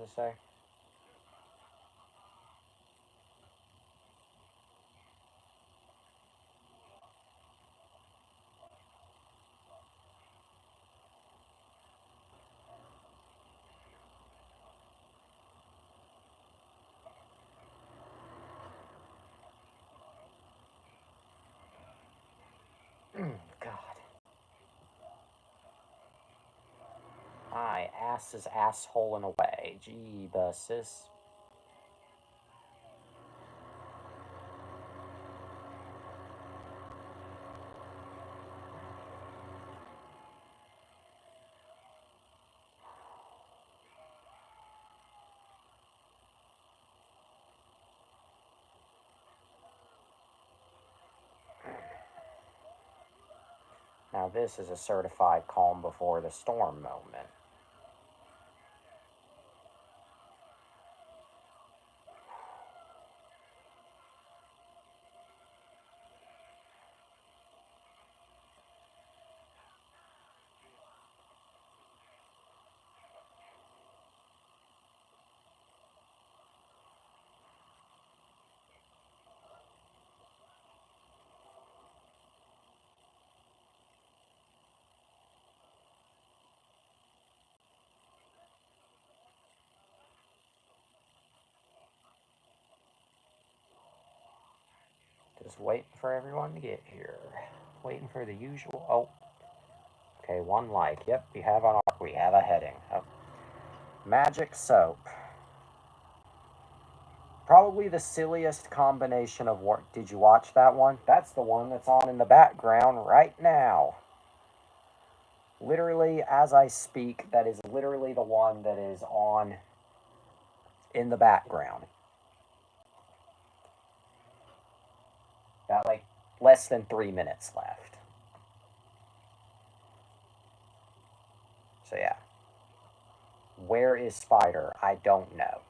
does it say? God. My ass is assholing away. Jeebuses. Now this is a certified calm before the storm moment. Just waiting for everyone to get here. Waiting for the usual. Oh, okay, one like. Yep, we have a heading. Oh. Magic soap. Probably the silliest combination of work. Did you watch that one? That's the one that's on in the background right now. Literally, as I speak, that is literally the one that is on in the background. Got like less than 3 minutes left. So yeah. Where is Spider? I don't know.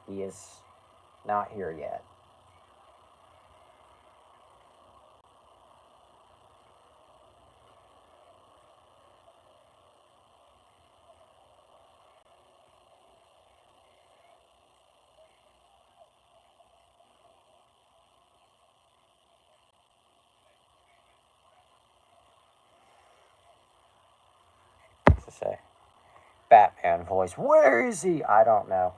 He is not here yet. What's to say? Batman voice. Where is he? I don't know.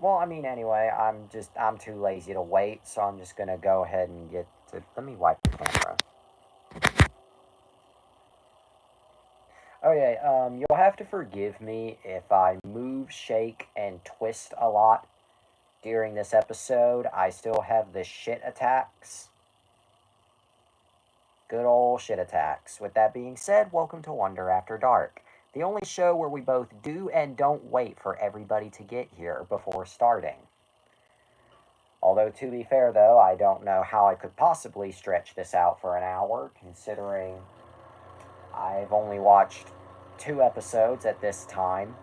Well, I mean, anyway, I'm too lazy to wait, so I'm just gonna go ahead and get to. Let me wipe the camera. Okay, you'll have to forgive me if I move, shake, and twist a lot during this episode. I still have the shit attacks. Good old shit attacks. With that being said, welcome to Wonder After Dark, the only show where we both do and don't wait for everybody to get here before starting. Although, to be fair though, I don't know how I could possibly stretch this out for an hour, considering I've only watched 2 episodes at this time.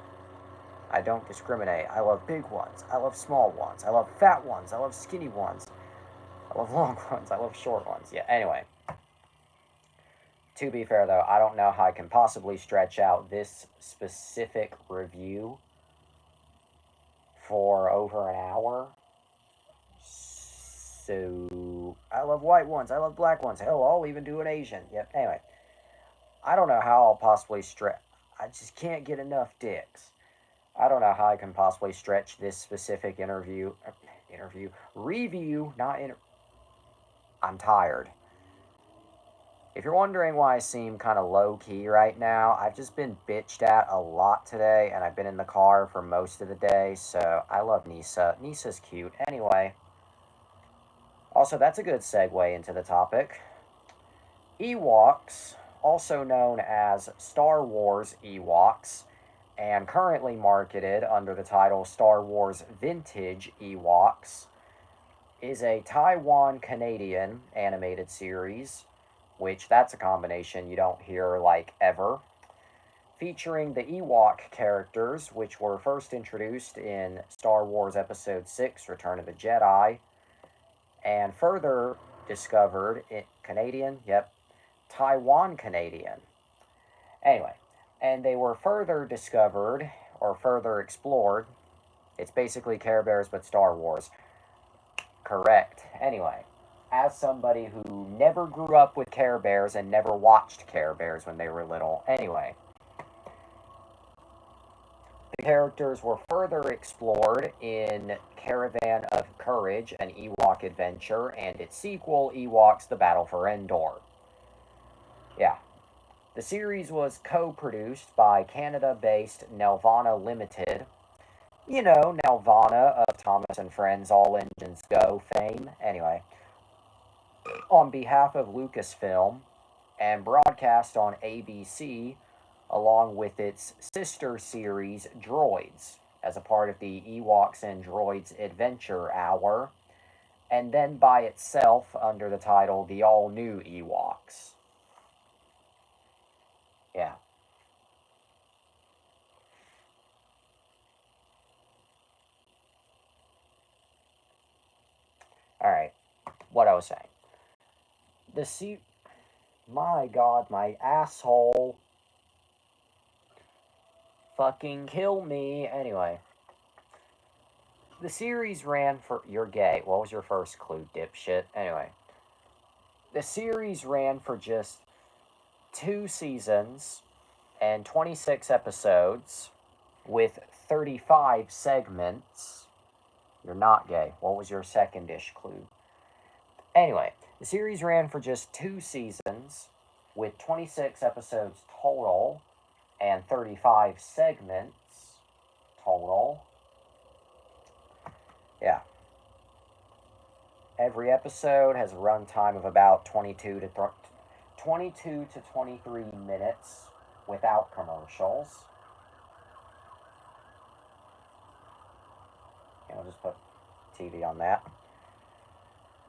I don't discriminate. I love big ones. I love small ones. I love fat ones. I love skinny ones. I love long ones. I love short ones. Yeah, anyway. To be fair, though, I don't know how I can possibly stretch out this specific review for over an hour. So, I love white ones. I love black ones. Hell, I'll even do an Asian. Yep, anyway. I don't know how I'll possibly stretch. I just can't get enough dicks. I don't know how I can possibly stretch this specific review, not inter. I'm tired. If you're wondering why I seem kind of low key right now, I've just been bitched at a lot today, and I've been in the car for most of the day, so I love Nisa. Nisa's cute. Anyway, also, that's a good segue into the topic. Ewoks, also known as Star Wars Ewoks, and currently marketed under the title Star Wars Vintage Ewoks, is a Taiwan-Canadian animated series, which that's a combination you don't hear like ever, featuring the Ewok characters, which were first introduced in Star Wars Episode 6, Return of the Jedi, and further discovered in Canadian, yep, Taiwan Canadian. Anyway, And they were further discovered, or further explored. It's basically Care Bears but Star Wars. Correct. Anyway, as somebody who never grew up with Care Bears and never watched Care Bears when they were little, anyway, the characters were further explored in Caravan of Courage, an Ewok adventure, and its sequel, Ewoks The Battle for Endor. Yeah. The series was co-produced by Canada-based Nelvana Limited. You know, Nelvana of Thomas and Friends All Engines Go fame. Anyway, on behalf of Lucasfilm, and broadcast on ABC along with its sister series Droids as a part of the Ewoks and Droids Adventure Hour, and then by itself under the title The All New Ewoks. Yeah. Alright, what I was saying. The My god, my asshole. Fucking kill me. Anyway. The series ran for. You're gay. What was your first clue, dipshit? Anyway. The series ran for just 2 seasons and 26 episodes with 35 segments. You're not gay. What was your second-ish clue? Anyway, the series ran for just 2 seasons with 26 episodes total and 35 segments total. Yeah. Every episode has a runtime of about 22 to 23 minutes without commercials. And I'll just put TV on that.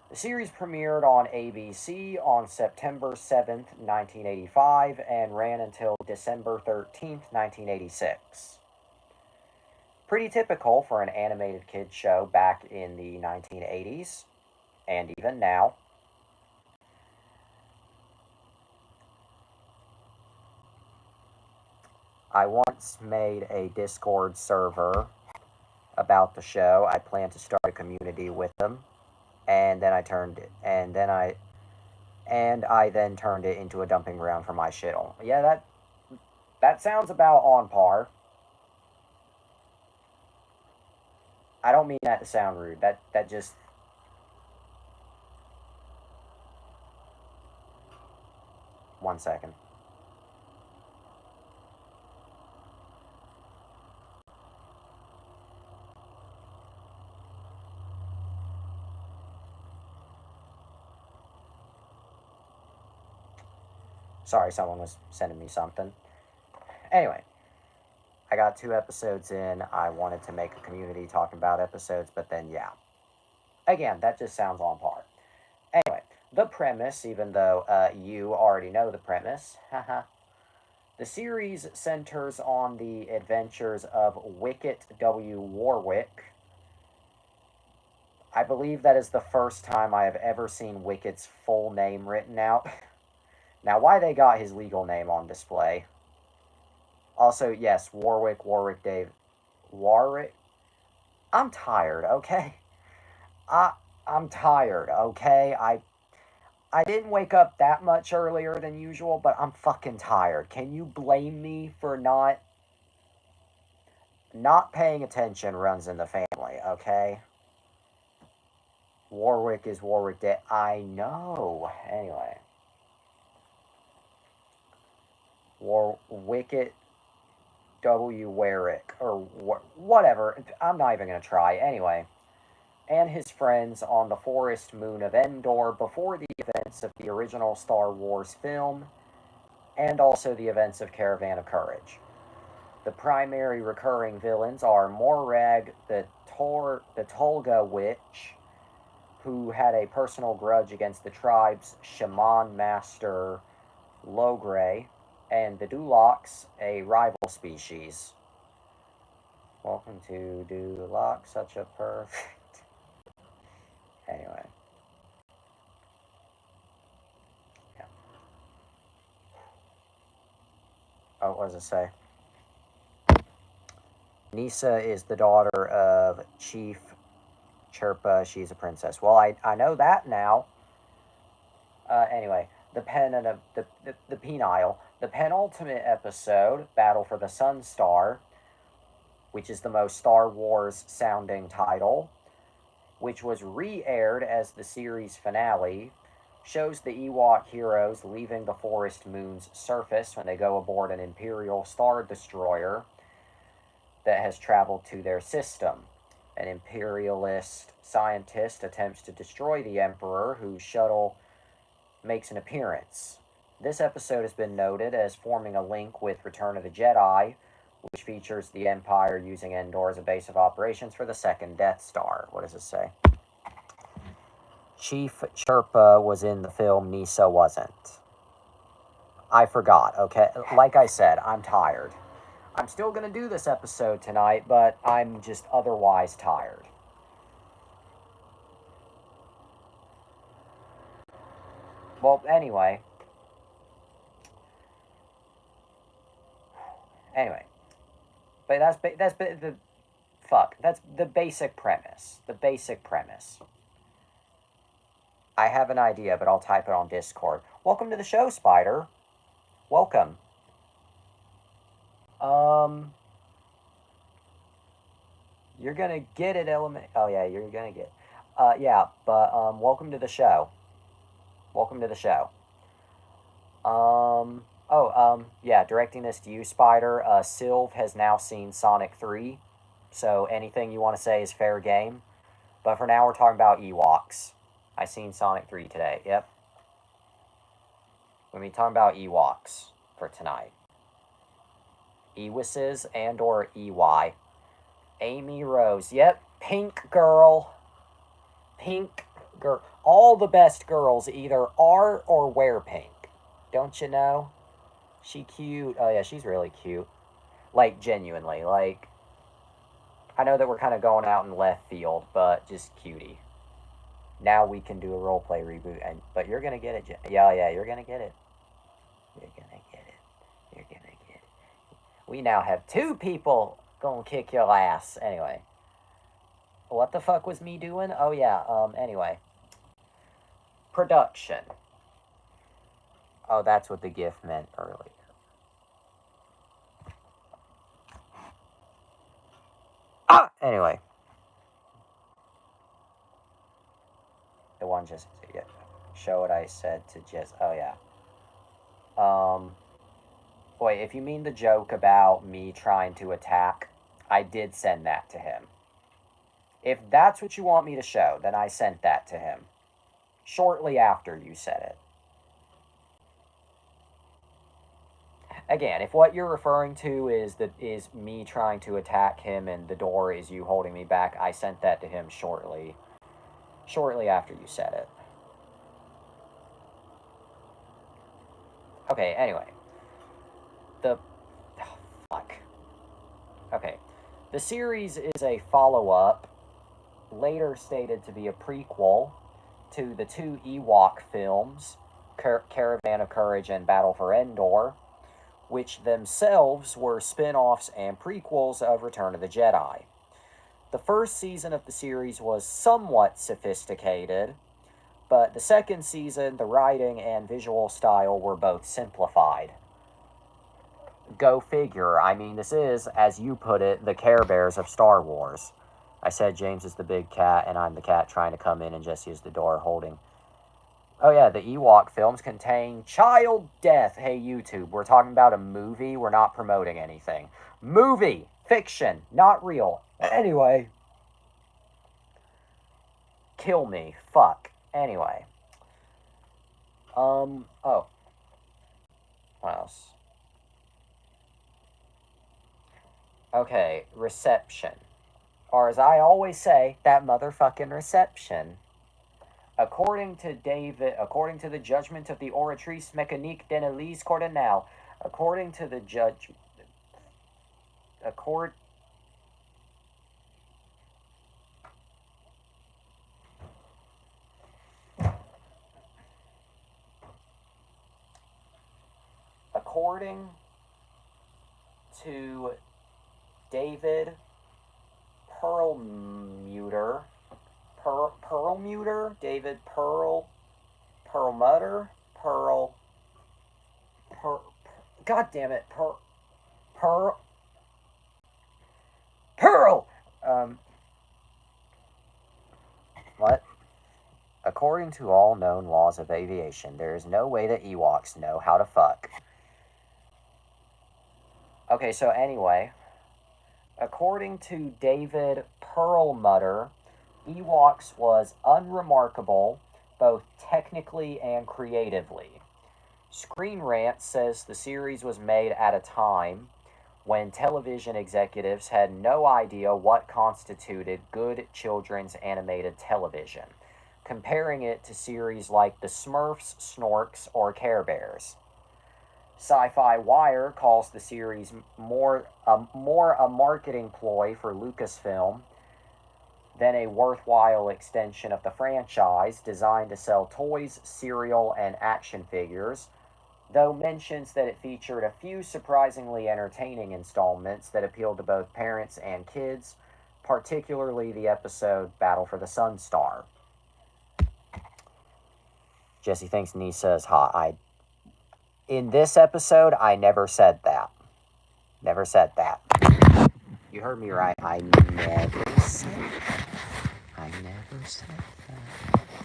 The series premiered on ABC on September 7th, 1985, and ran until December 13th, 1986. Pretty typical for an animated kids show back in the 1980s, and even now. I once made a Discord server about the show. I plan to start a community with them, and then I turned it into a dumping ground for my shit. Yeah, that sounds about on par. I don't mean that to sound rude. That just. One second. Sorry, someone was sending me something. Anyway, I got 2 episodes in. I wanted to make a community talking about episodes, but then, yeah. Again, that just sounds on par. Anyway, the premise, even though you already know the premise, haha. The series centers on the adventures of Wicket W. Warwick. I believe that is the first time I have ever seen Wicket's full name written out. Now, why they got his legal name on display? Also, yes, Warwick Dave. Warwick? I'm tired, okay? I'm tired, okay? I didn't wake up that much earlier than usual, but I'm fucking tired. Can you blame me for not paying attention runs in the family, okay? Warwick is Warwick Day. I know. Anyway. Wicket W. Warwick. Or whatever. I'm not even going to try. Anyway. And his friends on the forest moon of Endor before the events of the original Star Wars film, and also the events of Caravan of Courage. The primary recurring villains are Morag, the Tolga Witch, who had a personal grudge against the tribe's shaman master Logray, and the Dulocs, a rival species. Welcome to Duloc, such a perfect. Anyway. Yeah. Oh, what does it say? Nisa is the daughter of Chief Chirpa. She's a princess. Well, I know that now. Anyway, the penultimate episode, Battle for the Sun Star, which is the most Star Wars sounding title, which was re-aired as the series finale, shows the Ewok heroes leaving the forest moon's surface when they go aboard an Imperial Star Destroyer that has traveled to their system. An imperialist scientist attempts to destroy the Emperor, whose shuttle makes an appearance. This episode has been noted as forming a link with Return of the Jedi, which features the Empire using Endor as a base of operations for the second Death Star. What does it say? Chief Chirpa was in the film, Nisa wasn't. I forgot, okay? Like I said, I'm tired. I'm still going to do this episode tonight, but I'm just otherwise tired. Well, anyway. But that's the basic premise. The basic premise. I have an idea, but I'll type it on Discord. Welcome to the show, Spider. Welcome. You're gonna get it, element. Oh yeah, you're gonna get. Yeah, but welcome to the show. Welcome to the show. Yeah, directing this to you, Spider. Sylv has now seen Sonic 3, so anything you want to say is fair game. But for now, we're talking about Ewoks. I seen Sonic 3 today. Yep. We're going to be talking about Ewoks for tonight. Ewises and or EY. Amy Rose. Yep. Pink girl. Pink girl. All the best girls either are or wear pink. Don't you know? She cute. Oh yeah, she's really cute. Like, genuinely. Like, I know that we're kind of going out in left field, but just cutie. Now we can do a roleplay reboot, but you're gonna get it. Yeah, you're gonna get it. You're gonna get it. You're gonna get it. We now have 2 people gonna kick your ass. Anyway. What the fuck was me doing? Oh yeah, anyway. Production. Oh, that's what the GIF meant earlier. Anyway. The one just, yeah. Show what I said to just, oh yeah. Boy, if you mean the joke about me trying to attack, I did send that to him. If that's what you want me to show, then I sent that to him. Shortly after you said it. Again, if what you're referring to is me trying to attack him and the door is you holding me back, I sent that to him shortly after you said it. Okay, anyway. Fuck. Okay. The series is a follow-up, later stated to be a prequel, to the 2 Ewok films, Caravan of Courage and Battle for Endor, which themselves were spin-offs and prequels of Return of the Jedi. The first season of the series was somewhat sophisticated, but the second season, the writing and visual style were both simplified. Go figure. I mean, this is, as you put it, the Care Bears of Star Wars. I said James is the big cat, and I'm the cat trying to come in, and Jesse is the door holding. Oh yeah, the Ewok films contain child death. Hey, YouTube, we're talking about a movie. We're not promoting anything. Movie! Fiction, not real. Anyway. Kill me. Fuck. Anyway. Oh. What else? Okay, reception. Or as I always say, that motherfucking reception. According to the judgment of the Oratrice Mécanique d'Analyse Cordonale, according to the according to David Perlmutter, David Perlmutter, God damn it, Pearl. What? According to all known laws of aviation, there is no way that Ewoks know how to fuck. Okay, so anyway, according to David Perlmutter, Ewoks was unremarkable both technically and creatively. Screen Rant says the series was made at a time when television executives had no idea what constituted good children's animated television, comparing it to series like The Smurfs, Snorks, or Care Bears. Sci-Fi Wire calls the series more a marketing ploy for Lucasfilm than a worthwhile extension of the franchise designed to sell toys, cereal, and action figures, though mentions that it featured a few surprisingly entertaining installments that appealed to both parents and kids, particularly the episode Battle for the Sun Star. Jesse thinks Nisa is hot. In this episode, I never said that. Never said that. You heard me right. I never said that. I never said that.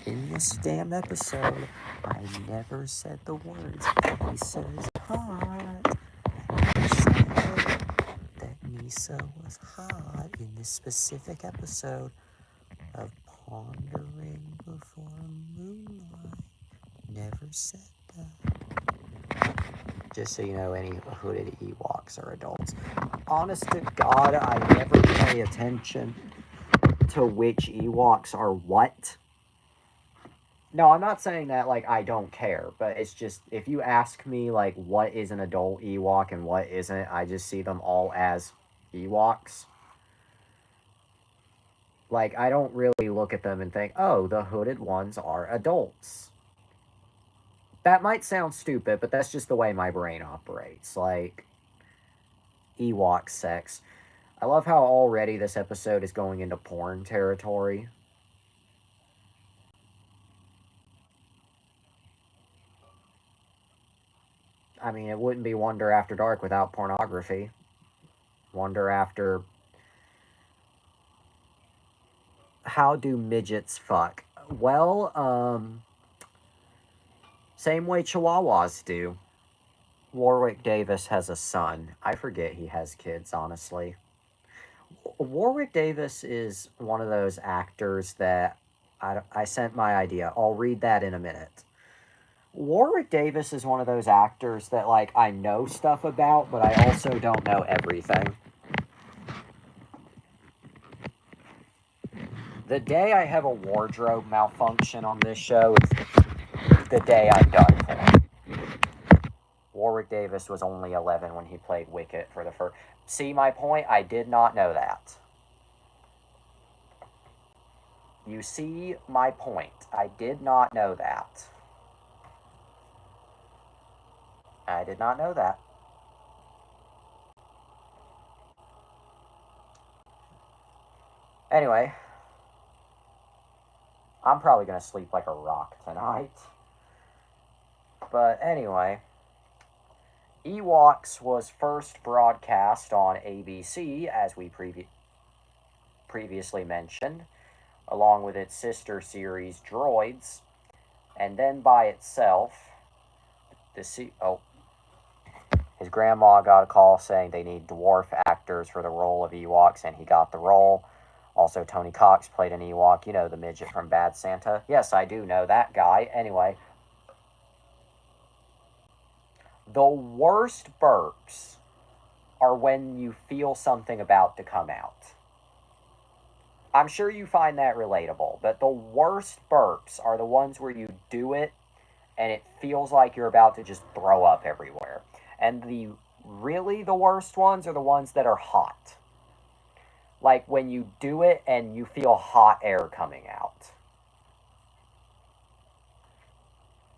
In this damn episode, I never said the words. He says hot. I said that Nisa was hot in this specific episode of Pondering Before Moonlight. Never said that. Just so you know, any hooded Ewoks are adults. Honest to God, I never pay attention to which Ewoks are what. No, I'm not saying that, like, I don't care, but it's just, if you ask me, like, what is an adult Ewok and what isn't, I just see them all as Ewoks. Like, I don't really look at them and think, oh, the hooded ones are adults. That might sound stupid, but that's just the way my brain operates. Like, Ewok sex. I love how already this episode is going into porn territory. I mean, it wouldn't be Wonder After Dark without pornography. Wonder After... How do midgets fuck? Well, same way Chihuahuas do. Warwick Davis has a son. I forget he has kids, honestly. Warwick Davis is one of those actors that... I sent my idea. I'll read that in a minute. Warwick Davis is one of those actors that, like, I know stuff about, but I also don't know everything. The day I have a wardrobe malfunction on this show is the day I'm done for. Warwick Davis was only 11 when he played Wicket for the first... See my point? I did not know that. You see my point. I did not know that. I did not know that. Anyway, I'm probably going to sleep like a rock tonight. But anyway, Ewoks was first broadcast on ABC, as we previously mentioned, along with its sister series Droids, and then by itself. His grandma got a call saying they need dwarf actors for the role of Ewoks, and he got the role. Also, Tony Cox played an Ewok. You know, the midget from Bad Santa. Yes, I do know that guy. Anyway, the worst burps are when you feel something about to come out. I'm sure you find that relatable, but the worst burps are the ones where you do it and it feels like you're about to just throw up everywhere. And the worst ones are the ones that are hot. Like when you do it and you feel hot air coming out.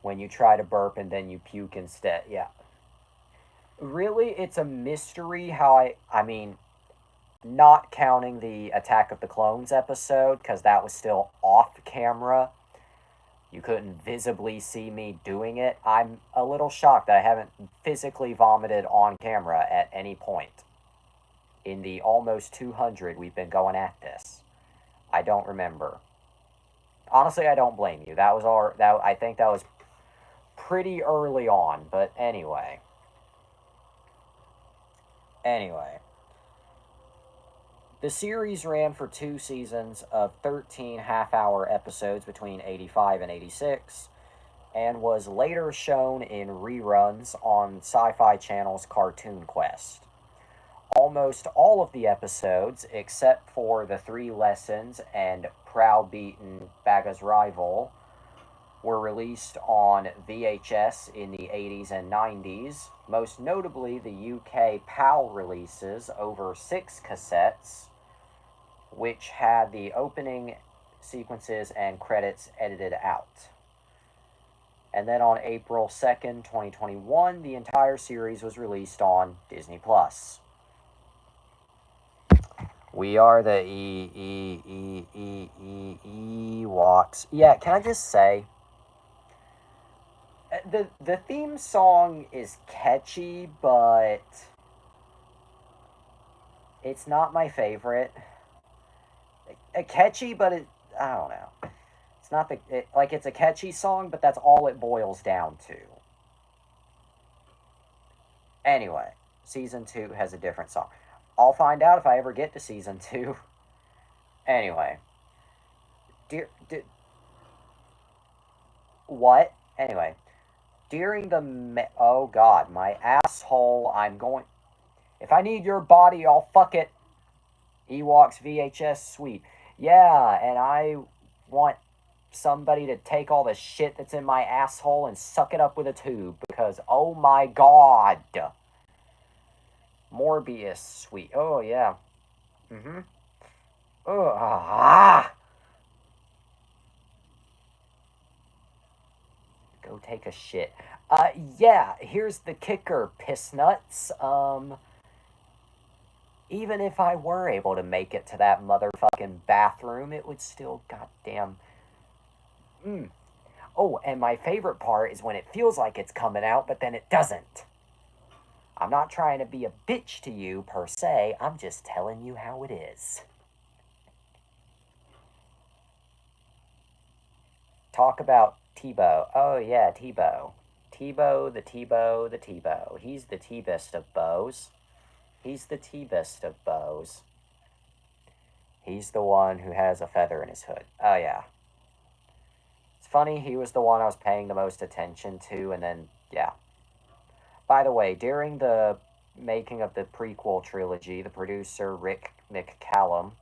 When you try to burp and then you puke instead. Yeah. Really, it's a mystery how I mean, not counting the Attack of the Clones episode, because that was still off camera. You couldn't visibly see me doing it. I'm a little shocked that I haven't physically vomited on camera at any point in the almost 200 we've been going at this. I don't remember. Honestly, I don't blame you. That was our that I think that was pretty early on, but anyway. Anyway, the series ran for 2 seasons of 13 half-hour episodes between 85 and 86 and was later shown in reruns on Sci-Fi Channel's Cartoon Quest. Almost all of the episodes, except for the 3 lessons and Proud-Beaten Baga's Rival, were released on VHS in the 80s and 90s, most notably the UK PAL releases over 6 cassettes, which had the opening sequences and credits edited out. And then on April 2nd, 2021, the entire series was released on Disney Plus. We are the Ewoks. Yeah, can I just say, the theme song is catchy, but it's not my favorite. Catchy, but I don't know. It's not it's a catchy song, but that's all it boils down to. Anyway, season 2 has a different song. I'll find out if I ever get to season 2. Anyway, what? Anyway, during the oh god, my asshole. I'm going. If I need your body, I'll fuck it. Ewoks VHS suite. Yeah, and I want somebody to take all the shit that's in my asshole and suck it up with a tube because oh my god. Morbius suite. Oh yeah. Mm-hmm. Oh ah. Go take a shit. Yeah, here's the kicker, piss nuts. Even if I were able to make it to that motherfucking bathroom, it would still goddamn. Oh, and my favorite part is when it feels like it's coming out, but then it doesn't. I'm not trying to be a bitch to you per se, I'm just telling you how it is. Talk about Tebow. Oh, yeah, Tebow. Tebow, the Tebow, the Tebow. He's the T-best of bows. He's the T-best of bows. He's the one who has a feather in his hood. Oh, yeah. It's funny, he was the one I was paying the most attention to, and then, yeah. By the way, during the making of the prequel trilogy, the producer, Rick McCallum,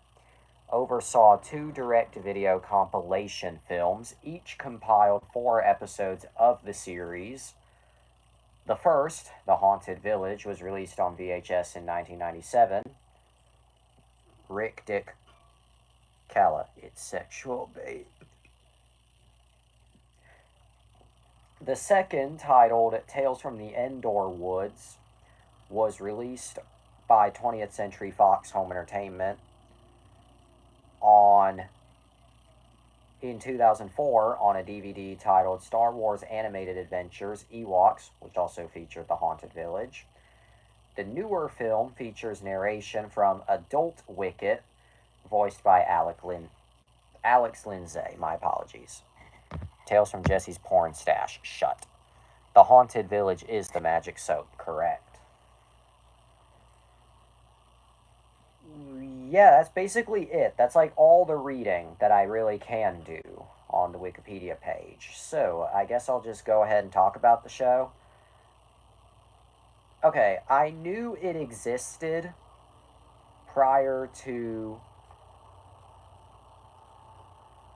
oversaw 2 direct-to-video compilation films, each compiled 4 episodes of the series. The first, The Haunted Village, was released on VHS in 1997. Rick Dick Calla, it's sexual bait. The second, titled Tales from the Endor Woods, was released by 20th Century Fox Home Entertainment in 2004 on a DVD titled Star Wars Animated Adventures Ewoks, which also featured the Haunted Village. The newer film features narration from Adult Wicket, voiced by Alex Lindsay. My apologies. Tales from Jesse's Porn Stash. Shut. The Haunted Village is the magic soap, correct. Yeah, that's basically it. That's like all the reading that I really can do on the Wikipedia page. So, I guess I'll just go ahead and talk about the show. Okay, I knew it existed prior to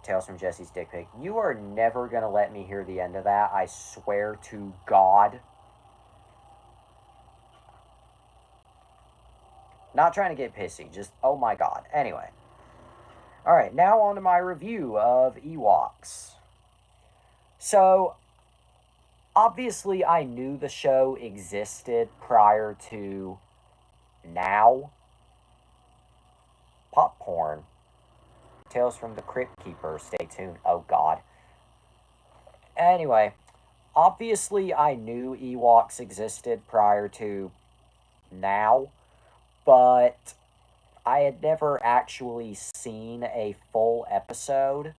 Tales from Jesse's Dick Pic. You are never going to let me hear the end of that, I swear to God. Not trying to get pissy, just oh my god. Anyway. Alright, now on to my review of Ewoks. So, obviously I knew the show existed prior to now. Popcorn. Tales from the Crypt Keeper. Stay tuned. Oh god. Anyway, obviously I knew Ewoks existed prior to now, but I had never actually seen a full episode.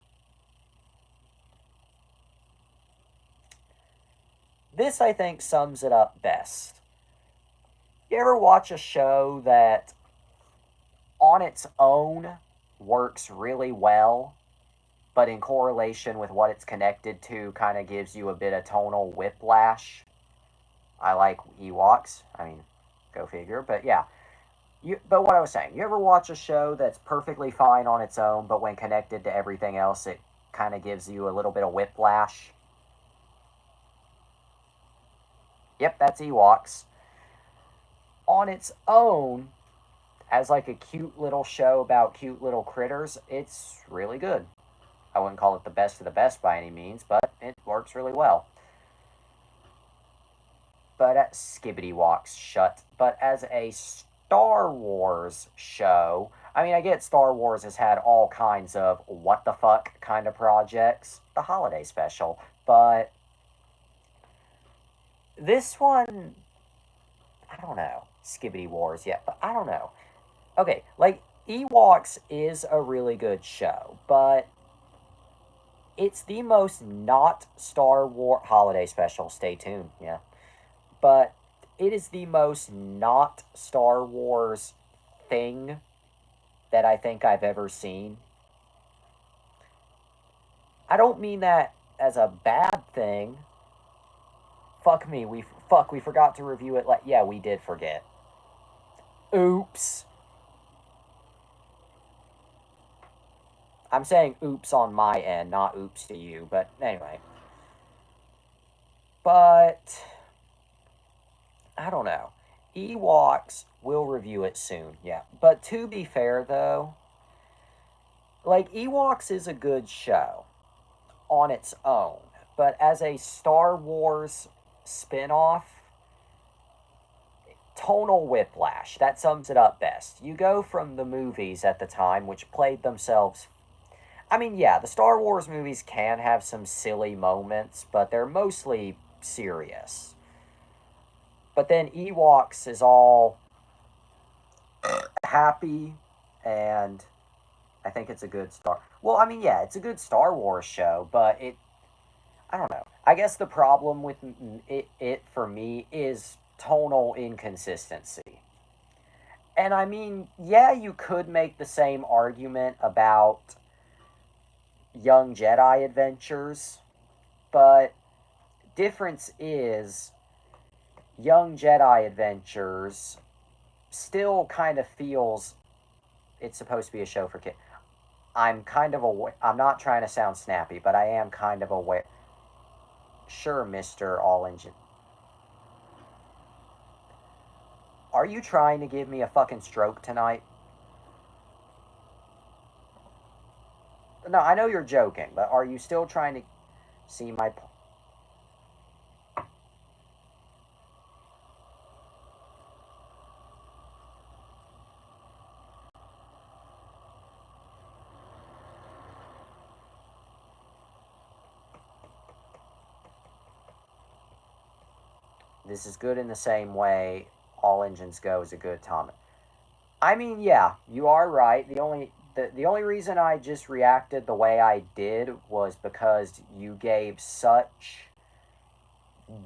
This, I think, sums it up best. You ever watch a show that on its own works really well, but in correlation with what it's connected to kind of gives you a bit of tonal whiplash? I like Ewoks. I mean, go figure. But yeah, but what I was saying, you ever watch a show that's perfectly fine on its own, but when connected to everything else, it kind of gives you a little bit of whiplash? Yep, that's Ewoks. On its own, as like a cute little show about cute little critters, it's really good. I wouldn't call it the best of the best by any means, but it works really well. But Skibbity Walks shut. But as a Star Wars show, I mean, I get Star Wars has had all kinds of what the fuck kind of projects, the holiday special, but this one, I don't know. Skibbity Wars, yeah, but I don't know. Okay, like, Ewoks is a really good show, but it's the most not Star Wars holiday special. Stay tuned, yeah. But it is the most not Star Wars thing that I think I've ever seen. I don't mean that as a bad thing. Fuck me, we forgot to review it. Like, yeah, we did forget. Oops. I'm saying oops on my end, not oops to you. But anyway. But I don't know. Ewoks, we'll review it soon, yeah. But to be fair, though, like, Ewoks is a good show on its own. But as a Star Wars spin-off, tonal whiplash, that sums it up best. You go from the movies at the time, which played themselves. I mean, yeah, the Star Wars movies can have some silly moments, but they're mostly serious. But then Ewoks is all happy, and I think it's a good Star. Well, I mean, yeah, it's a good Star Wars show, but I don't know. I guess the problem with it for me is tonal inconsistency. And I mean, yeah, you could make the same argument about Young Jedi Adventures, but difference is Young Jedi Adventures still kind of feels it's supposed to be a show for kids. I'm kind of aware. I'm not trying to sound snappy, but I am kind of aware. Sure, Mr. All Engine. Are you trying to give me a fucking stroke tonight? No, I know you're joking, but are you still trying to see my point? This is good in the same way All Engines Go is a good Tom. I mean, yeah, you are right. The only reason I just reacted the way I did was because you gave such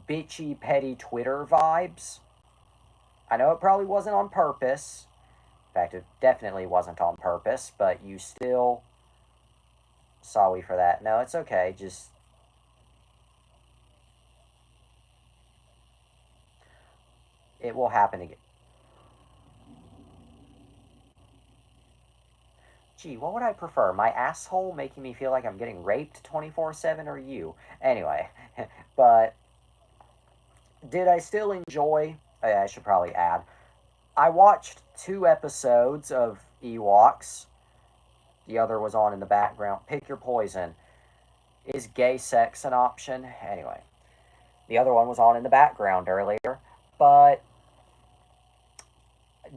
bitchy petty Twitter vibes. I know it probably wasn't on purpose. In fact, it definitely wasn't on purpose, but you still sorry for that. No, it's okay. Just it will happen again. Gee, what would I prefer? My asshole making me feel like I'm getting raped 24/7 or you? Anyway, but did I still enjoy? I should probably add. I watched 2 episodes of Ewoks. The other was on in the background. Pick your poison. Is gay sex an option? Anyway, The other one was on in the background earlier. But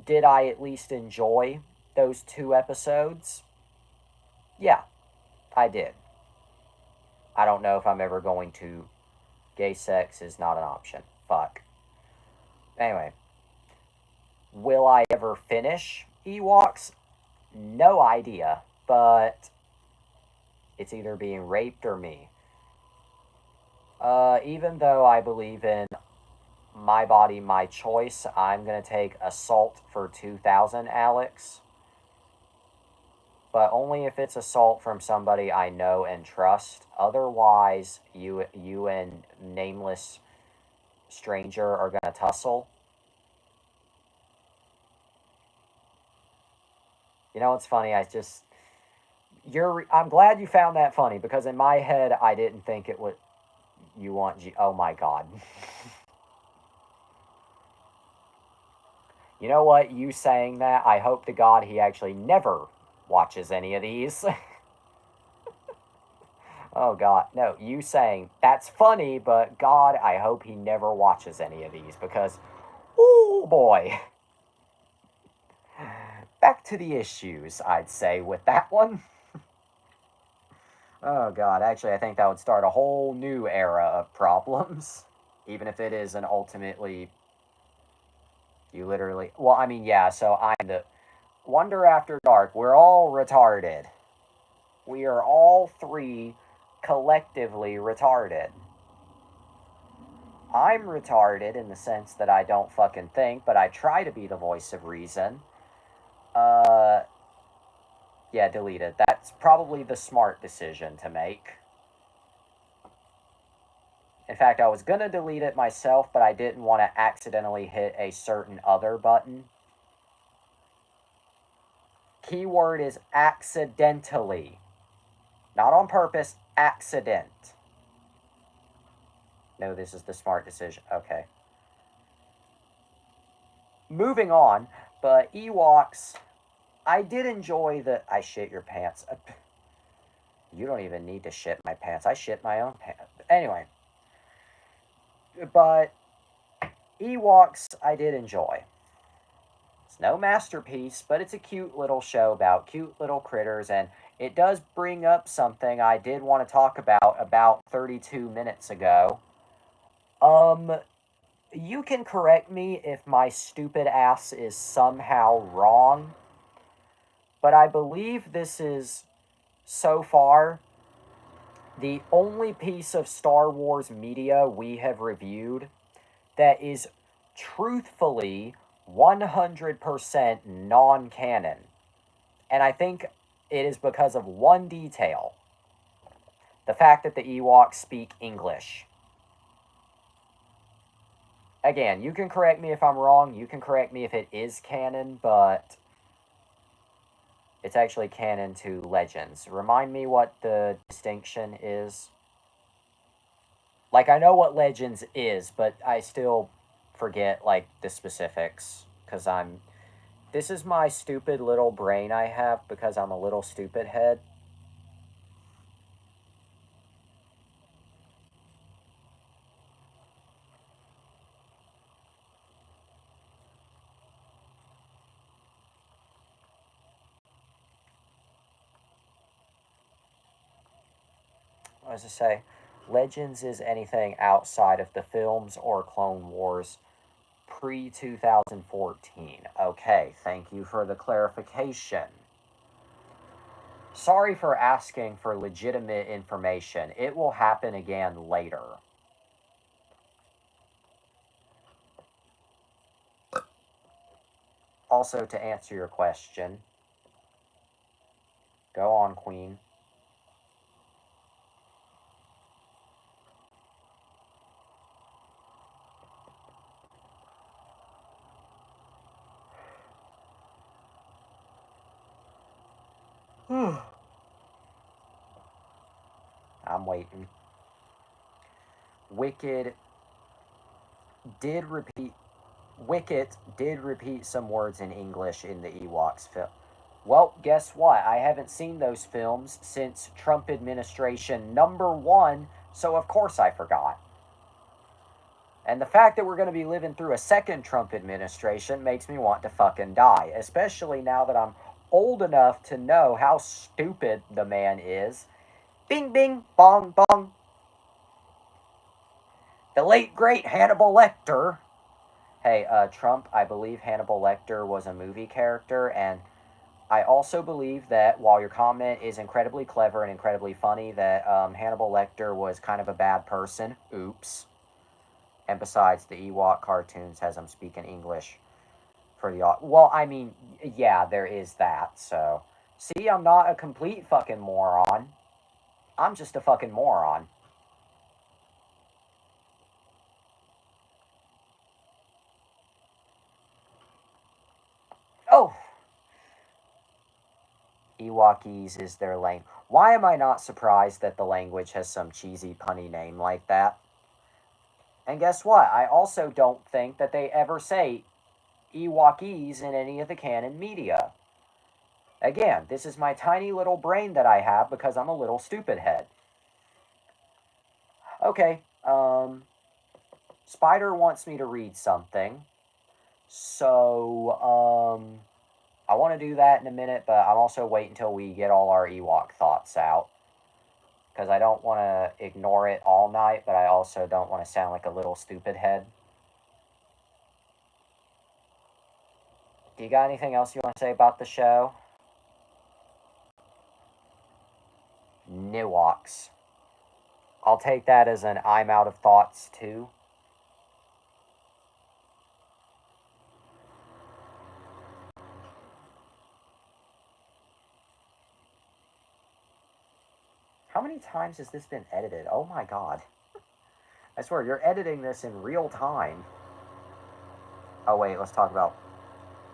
did I at least enjoy those 2 episodes? Yeah, I did. I don't know if I'm ever going to. Gay sex is not an option. Fuck. Anyway, will I ever finish Ewoks? No idea, but it's either being raped or me. Even though I believe in my body, my choice, I'm gonna take assault for 2,000, Alex. But only if it's assault from somebody I know and trust. Otherwise, you and nameless stranger are gonna tussle. You know, it's funny. I'm glad you found that funny because in my head, I didn't think it would. You want Oh my god. You know what? You saying that, I hope to God he actually never watches any of these. Oh god. No, you saying that's funny, but God, I hope he never watches any of these because, oh boy. Back to the issues, I'd say, with that one. Oh god, actually, I think that would start a whole new era of problems. Even if it is an ultimately. You literally. Well, I mean, yeah, so I'm the. Wonder After Dark, we're all retarded. We are all three collectively retarded. I'm retarded in the sense that I don't fucking think, but I try to be the voice of reason. Uh. Yeah, delete it. That's probably the smart decision to make. In fact, I was gonna delete it myself, but I didn't want to accidentally hit a certain other button. Keyword is accidentally. Not on purpose, accident. No, this is the smart decision. Okay. Moving on, but Ewoks, I did enjoy the. I shit your pants. You don't even need to shit my pants. I shit my own pants. Anyway. But Ewoks, I did enjoy. It's no masterpiece, but it's a cute little show about cute little critters, and it does bring up something I did want to talk about 32 minutes ago. Um, you can correct me if my stupid ass is somehow wrong, but I believe this is, so far, the only piece of Star Wars media we have reviewed that is truthfully 100% non canon. And I think it is because of one detail: the fact that the Ewoks speak English. Again, you can correct me if I'm wrong, you can correct me if it is canon, but it's actually canon to Legends. Remind me what the distinction is. Like, I know what Legends is, but I still forget, like, the specifics, because this is my stupid little brain I have because I'm a little stupid head. What does it say? Legends is anything outside of the films or Clone Wars pre 2014. Okay, thank you for the clarification. Sorry for asking for legitimate information. It will happen again later. Also, to answer your question, go on, Queen. I'm waiting. Wicked did repeat. Wicket did repeat some words in English in the Ewoks film. Well, guess what? I haven't seen those films since Trump administration #1, so of course I forgot. And the fact that we're going to be living through a second Trump administration makes me want to fucking die, especially now that I'm old enough to know how stupid the man is. Bing, bing, bong, bong. The late, great Hannibal Lecter. Hey, Trump, I believe Hannibal Lecter was a movie character, and I also believe that while your comment is incredibly clever and incredibly funny, that Hannibal Lecter was kind of a bad person. Oops. And besides, the Ewok cartoons, as I'm speaking English for the... Well, I mean, yeah, there is that, so... See, I'm not a complete fucking moron. I'm just a fucking moron. Oh! Ewokese is their language. Why am I not surprised that the language has some cheesy punny name like that? And guess what? I also don't think that they ever say Ewokese in any of the canon media. Again, this is my tiny little brain that I have because I'm a little stupid head. Okay, Spider wants me to read something. So, I want to do that in a minute, but I'm also waiting until we get all our Ewok thoughts out. Because I don't want to ignore it all night, but I also don't want to sound like a little stupid head. Do you got anything else you want to say about the show? Newoks. I'll take that as an I'm out of thoughts too. How many times has this been edited? Oh my god. I swear, you're editing this in real time. Oh wait, let's talk about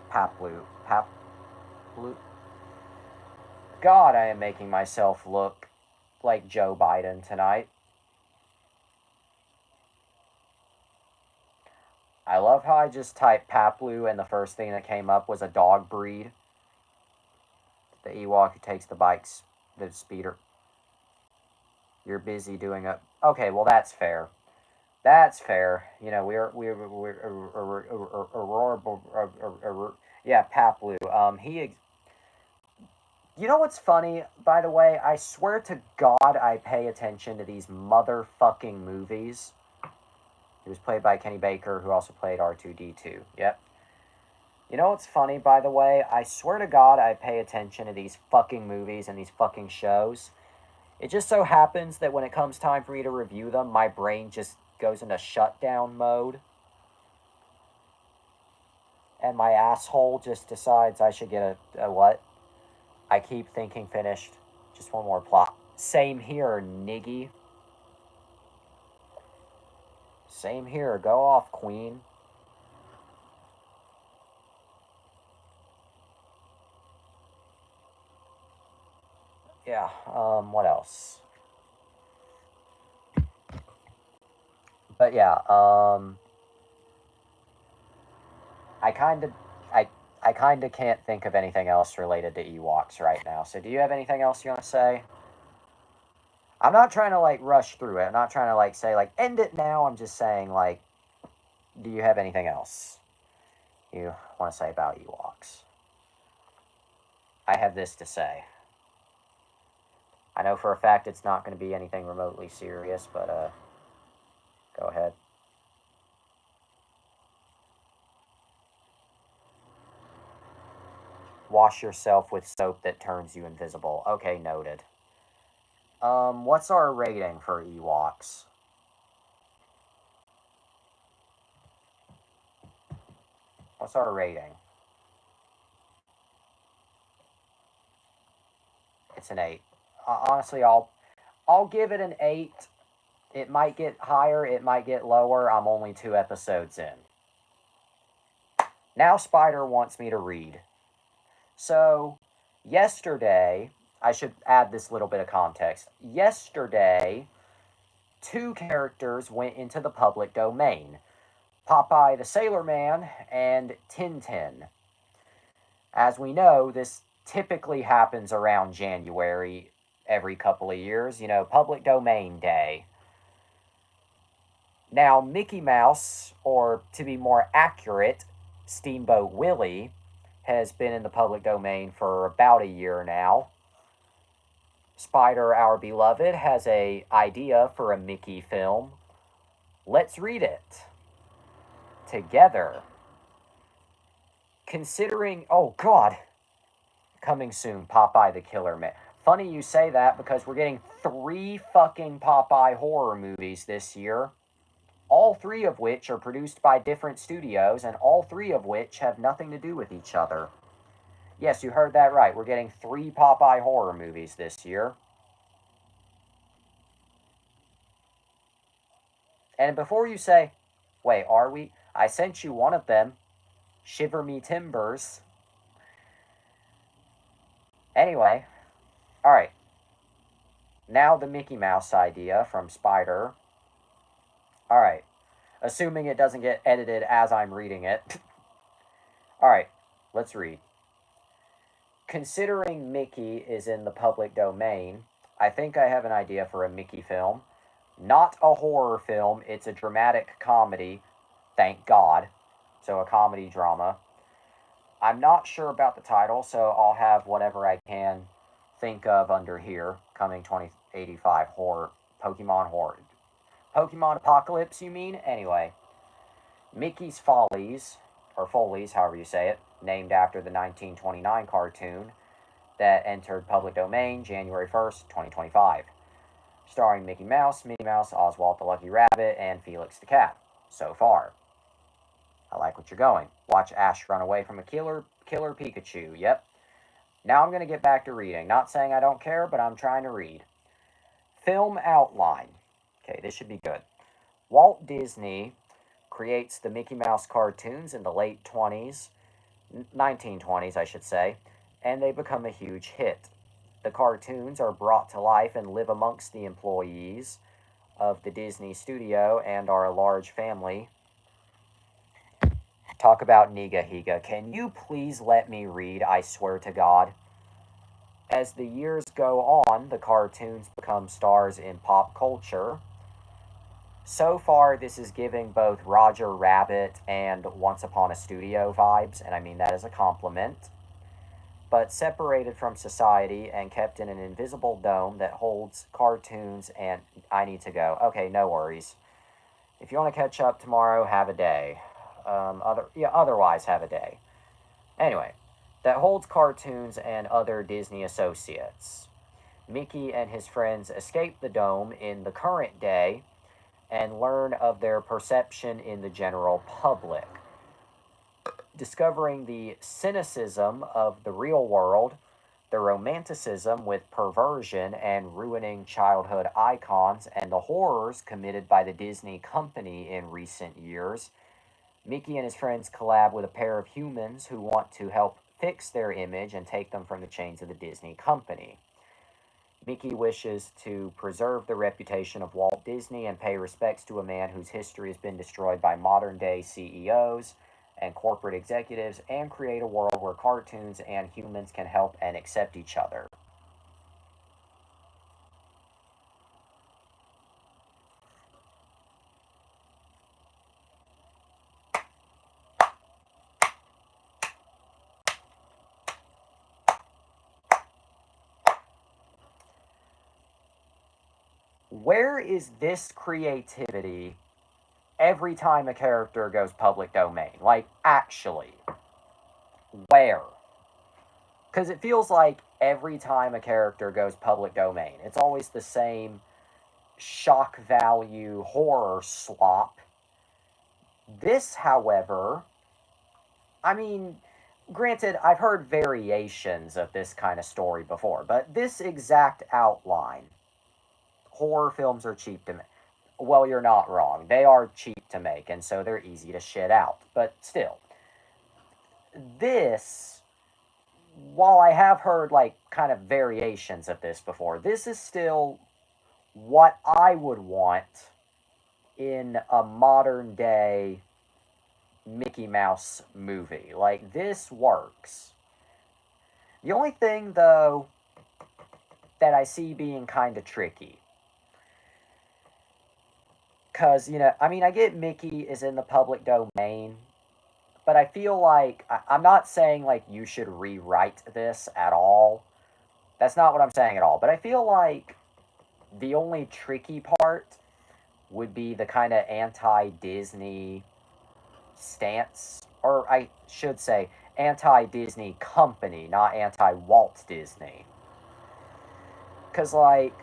Paplu. Paplu. God, I am making myself look like Joe Biden tonight. I love how I just typed Paplu and the first thing that came up was a dog breed. The Ewok who takes the bikes, the speeder. You're busy doing a... Okay, well that's fair. That's fair. You know, yeah, Paplu. You know what's funny, by the way? I swear to God I pay attention to these motherfucking movies. He was played by Kenny Baker, who also played R2-D2. Yep. You know what's funny, by the way? I swear to God I pay attention to these fucking movies and these fucking shows. It just so happens that when it comes time for me to review them, my brain just goes into shutdown mode. And my asshole just decides I should get a what? I keep thinking finished. Just one more plot. Same here, niggy. Same here. Go off, queen. Yeah, what else? But yeah, I kind of, I kind of can't think of anything else related to Ewoks right now. So do you have anything else you want to say? I'm not trying to like rush through it. I'm not trying to like say like end it now. I'm just saying like, do you have anything else you want to say about Ewoks? I have this to say. I know for a fact it's not going to be anything remotely serious, but go ahead. Wash yourself with soap that turns you invisible. Okay, noted. What's our rating for Ewoks? What's our rating? It's an 8. Honestly, I'll give it an 8. It might get higher, it might get lower. I'm only 2 episodes in. Now Spider wants me to read. So, yesterday, I should add this little bit of context. Yesterday, 2 characters went into the public domain. Popeye the Sailor Man and Tintin. As we know, this typically happens around January every couple of years, you know, public domain day. Now, Mickey Mouse, or to be more accurate, Steamboat Willie, has been in the public domain for about a year now. Spider, our beloved, has a idea for a Mickey film. Let's read it together. Considering, oh God, coming soon, Popeye the Killer Man. Funny you say that because we're getting 3 fucking Popeye horror movies this year. All 3 of which are produced by different studios, and all 3 of which have nothing to do with each other. Yes, you heard that right. We're getting 3 Popeye horror movies this year. And before you say, wait, are we? I sent you one of them. Shiver me timbers. Anyway, alright. Now the Mickey Mouse idea from Spider. Alright. Assuming it doesn't get edited as I'm reading it. Alright, let's read. Considering Mickey is in the public domain, I think I have an idea for a Mickey film. Not a horror film, it's a dramatic comedy, thank God. So a comedy drama. I'm not sure about the title, so I'll have whatever I can think of under here. Coming 2085 horror, Pokemon horror. Pokemon Apocalypse, you mean? Anyway. Mickey's Follies, or Follies, however you say it, named after the 1929 cartoon that entered public domain January 1st, 2025. Starring Mickey Mouse, Minnie Mouse, Oswald the Lucky Rabbit, and Felix the Cat. So far. I like what you're going. Watch Ash run away from a killer Pikachu. Yep. Now I'm going to get back to reading. Not saying I don't care, but I'm trying to read. Film outline. Okay, this should be good. Walt Disney creates the Mickey Mouse cartoons in the late 1920s, I should say, and they become a huge hit. The cartoons are brought to life and live amongst the employees of the Disney studio and are a large family. Talk about Niga Higa. Can you please let me read, I swear to God? As the years go on, the cartoons become stars in pop culture. So far, this is giving both Roger Rabbit and Once Upon a Studio vibes, and I mean that as a compliment. But separated from society and kept in an invisible dome that holds cartoons and... I need to go. Okay, no worries. If you want to catch up tomorrow, have a day. Otherwise, have a day. Anyway, that holds cartoons and other Disney associates. Mickey and his friends escape the dome in the current day and learn of their perception in the general public. Discovering the cynicism of the real world, the romanticism with perversion and ruining childhood icons, and the horrors committed by the Disney company in recent years, Mickey and his friends collab with a pair of humans who want to help fix their image and take them from the chains of the Disney company. Mickey wishes to preserve the reputation of Walt Disney and pay respects to a man whose history has been destroyed by modern-day CEOs and corporate executives, and create a world where cartoons and humans can help and accept each other. Where is this creativity every time a character goes public domain? Like, actually, where? Because it feels like every time a character goes public domain, it's always the same shock value horror slop. This, however, I mean, granted, I've heard variations of this kind of story before, but this exact outline, horror films are cheap to make. Well, you're not wrong. They are cheap to make, and so they're easy to shit out. But still, this, while I have heard, like, kind of variations of this before, this is still what I would want in a modern day Mickey Mouse movie. Like, this works. The only thing, though, that I see being kind of tricky, Because, I mean, I get Mickey is in the public domain, but I feel like, I'm not saying, like, you should rewrite this at all. That's not what I'm saying at all. But I feel like the only tricky part would be the kind of anti-Disney stance, or I should say anti-Disney company, not anti-Walt Disney. Because, like,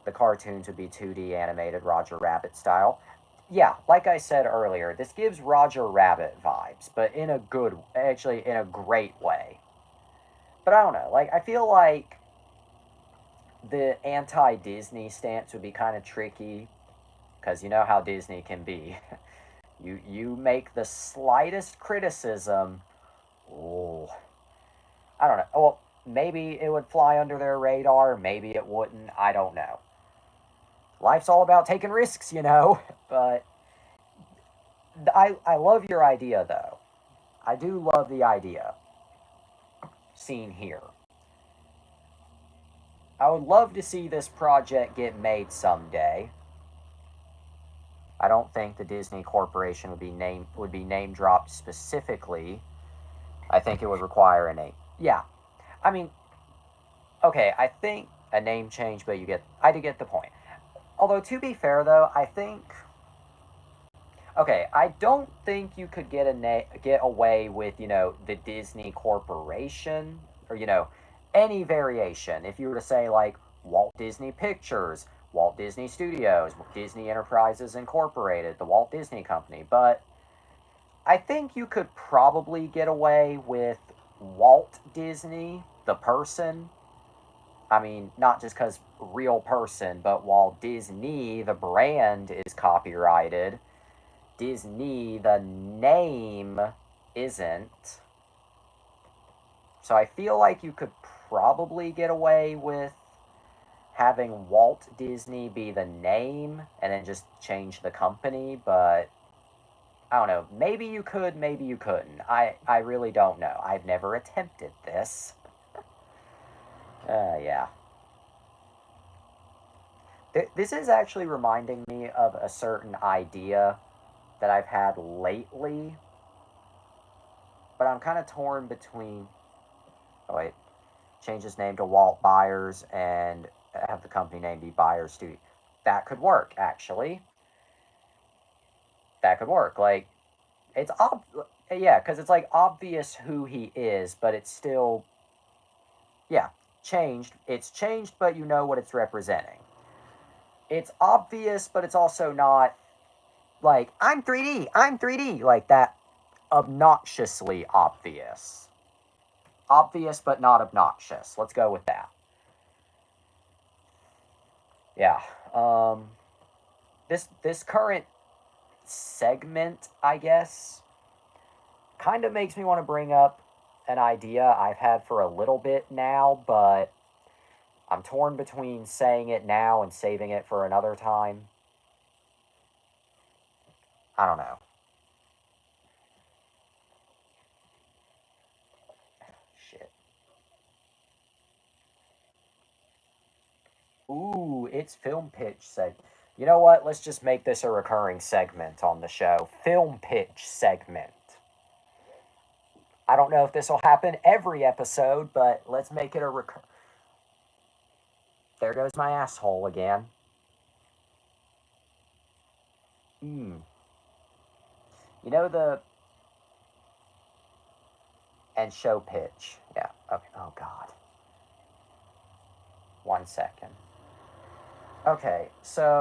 the cartoons would be 2D animated Roger Rabbit style. Yeah, like I said earlier, this gives Roger Rabbit vibes, but in a good, actually, in a great way. But I don't know, like, I feel like the anti-Disney stance would be kind of tricky, because you know how Disney can be. You make the slightest criticism, oh, I don't know. Well, maybe it would fly under their radar, maybe it wouldn't. I don't know. Life's all about taking risks, But I love your idea, though. I do love the idea seen here. I would love to see this project get made someday. I don't think the Disney Corporation would be name dropped specifically. I think it would require a name. Yeah, I mean, okay, I think a name change, but I do get the point. Although to be fair, though, I think, okay, I don't think you could get away with the Disney Corporation, or any variation. If you were to say like Walt Disney Pictures, Walt Disney Studios, Disney Enterprises Incorporated, the Walt Disney Company, but I think you could probably get away with Walt Disney, the person. I mean, not just because real person, but while Disney, the brand, is copyrighted, Disney, the name, isn't. So I feel like you could probably get away with having Walt Disney be the name and then just change the company, but I don't know. Maybe you could, maybe you couldn't. I really don't know. I've never attempted this. Yeah. This is actually reminding me of a certain idea that I've had lately, but I'm kind of torn between. Oh, wait. Change his name to Walt Byers and have the company name be Byers Studio. That could work, actually. That could work. Like, it's yeah, because it's like obvious who he is, but it's still, yeah, changed. It's changed, but you know what it's representing. It's obvious, but it's also not like I'm 3D, like that obnoxiously obvious. Obvious, but not obnoxious. Let's go with that. Yeah. This current segment, I guess, kind of makes me want to bring up an idea I've had for a little bit now, but I'm torn between saying it now and saving it for another time. I don't know. Shit. Ooh, it's film pitch segment. You know what? Let's just make this a recurring segment on the show. Film pitch segment. I don't know if this will happen every episode, but let's make it a recur. There goes my asshole again. Hmm. You know the and show pitch. Yeah. Okay. Oh God. 1 second. Okay. So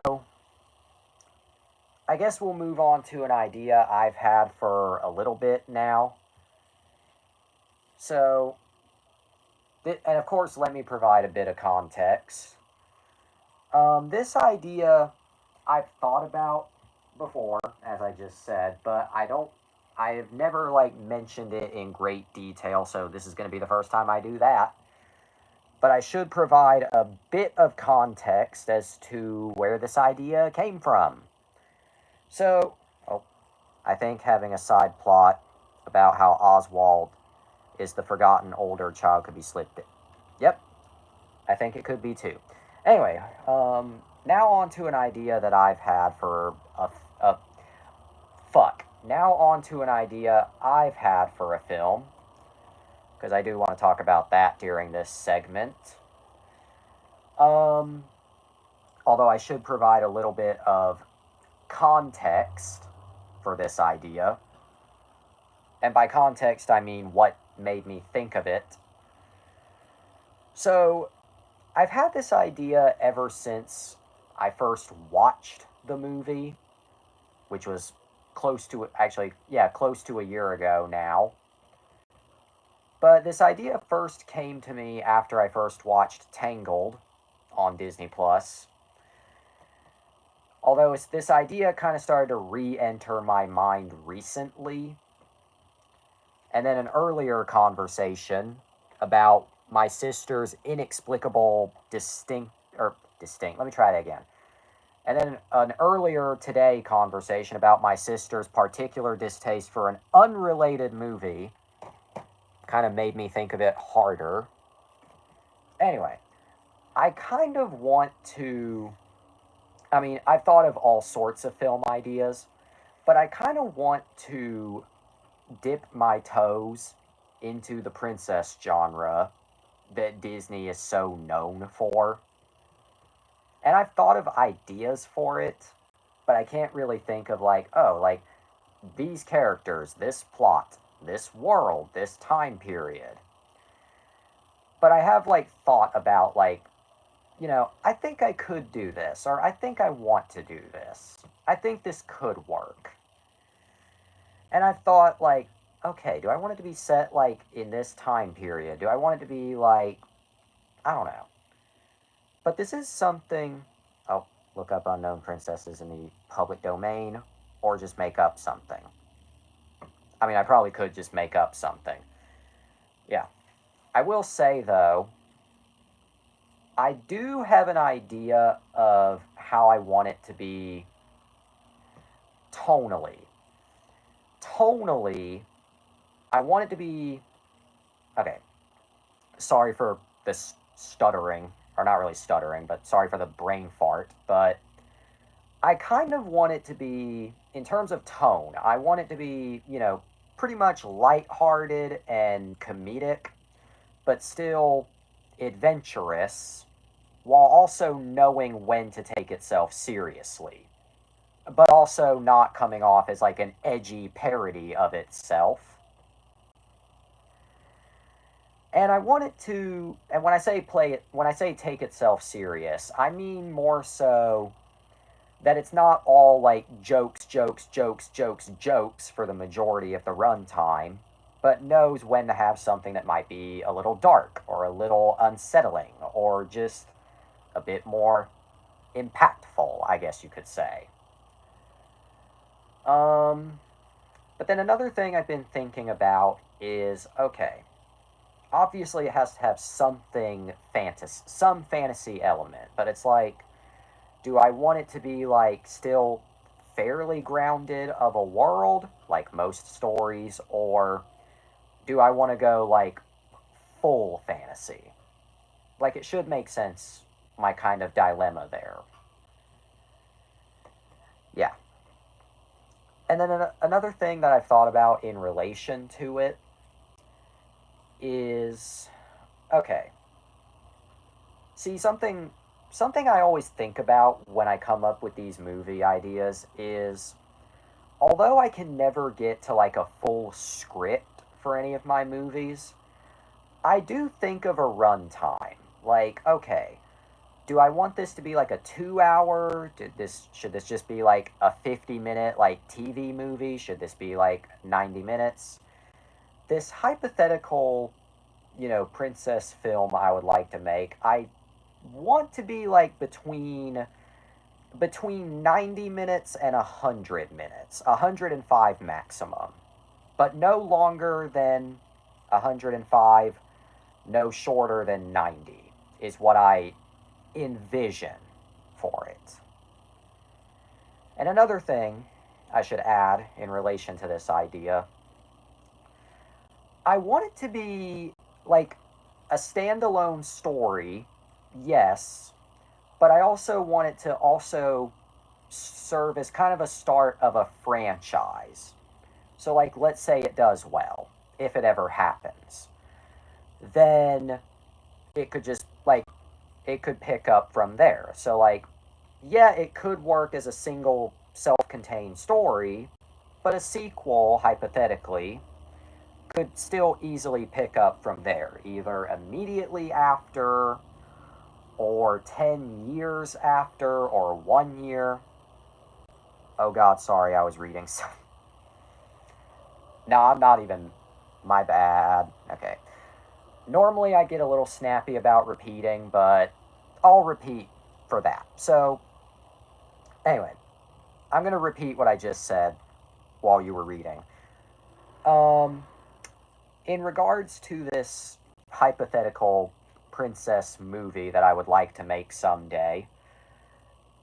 I guess we'll move on to an idea I've had for a little bit now. So, and of course, let me provide a bit of context. This idea I've thought about before, as I just said, but I have never like mentioned it in great detail, so this is going to be the first time I do that. But I should provide a bit of context as to where this idea came from. So, oh, I think having a side plot about how Oswald is the forgotten older child could be slipped in. Yep, I think it could be too. Anyway, Now on to an idea that I've had for a fuck. Now on to an idea I've had for a film, because I do want to talk about that during this segment. Um, Although I should provide a little bit of context for this idea. And by context, I mean what made me think of it. So, I've had this idea ever since I first watched the movie, which was close to a year ago now. But this idea first came to me after I first watched Tangled on Disney Plus. Although this idea kind of started to re-enter my mind recently. And then an earlier conversation about my sister's inexplicable let me try that again. And then an earlier today conversation about my sister's particular distaste for an unrelated movie kind of made me think of it harder. Anyway, I kind of want to. I mean, I've thought of all sorts of film ideas, but I kind of want to dip my toes into the princess genre that Disney is so known for. And I've thought of ideas for it, but I can't really think of like these characters, this plot, this world, this time period. But I have thought about I think I could do this, or I think I want to do this. I think this could work. And I thought okay, do I want it to be set in this time period? Do I want it to be I don't know. But this is something. Oh, look up unknown princesses in the public domain, or just make up something. I mean, I probably could just make up something. Yeah. I will say, though, I do have an idea of how I want it to be tonally. Tonally, I want it to be. Okay. Sorry for this stuttering, or not really stuttering, but sorry for the brain fart. But I kind of want it to be, in terms of tone, I want it to be, pretty much lighthearted and comedic, but still adventurous, while also knowing when to take itself seriously. But also not coming off as an edgy parody of itself. And I want it to, and when I say when I say take itself serious, I mean more so that it's not all jokes, jokes, jokes, jokes, jokes for the majority of the runtime, but knows when to have something that might be a little dark or a little unsettling or just a bit more impactful, I guess you could say. Um, but then another thing I've been thinking about is okay, obviously it has to have some fantasy element, but it's do I want it to be still fairly grounded of a world like most stories, or do I want to go full fantasy? It should make sense, my kind of dilemma there. Yeah. And then another thing that I've thought about in relation to it is okay. See, something I always think about when I come up with these movie ideas is although I can never get to a full script for any of my movies, I do think of a runtime. Okay, do I want this to be a 2 hour? Should this just be a 50-minute TV movie? Should this be 90 minutes? This hypothetical, princess film I would like to make, I want to be between 90 minutes and 100 minutes, 105 maximum, but no longer than 105, no shorter than 90 is what I envision for it. And another thing I should add in relation to this idea, I want it to be a standalone story, yes, but I also want it to also serve as kind of a start of a franchise. So, like, let's say it does well, if it ever happens, then it could just, like, it could pick up from there. So, like, yeah, it could work as a single self contained story, but a sequel, hypothetically, could still easily pick up from there, either immediately after, or 10 years after, or 1 year. Oh god, sorry, I was reading some. No, I'm not even. My bad. Okay. Normally I get a little snappy about repeating, but I'll repeat for that. So, anyway, I'm going to repeat what I just said while you were reading. Um, in regards to this hypothetical princess movie that I would like to make someday,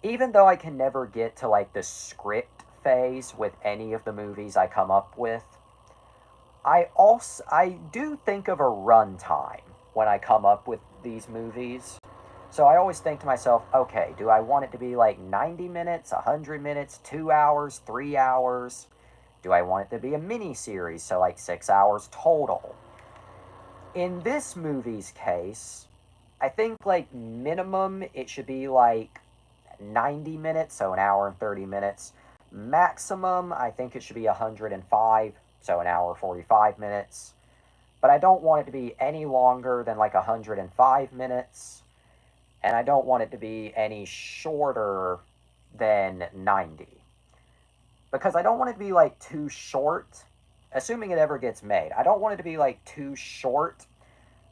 even though I can never get to like the script phase with any of the movies I come up with, I do think of a runtime when I come up with these movies. So I always think to myself, okay, do I want it to be like 90 minutes, 100 minutes, 2 hours, 3 hours? Do I want it to be a mini series, so like 6 hours total? In this movie's case, I think like minimum it should be like 90 minutes, so an hour and 30 minutes. Maximum, I think it should be 105, so an hour 45 minutes. But I don't want it to be any longer than like 105 minutes. And I don't want it to be any shorter than 90. Because I don't want it to be like too short, assuming it ever gets made. I don't want it to be like too short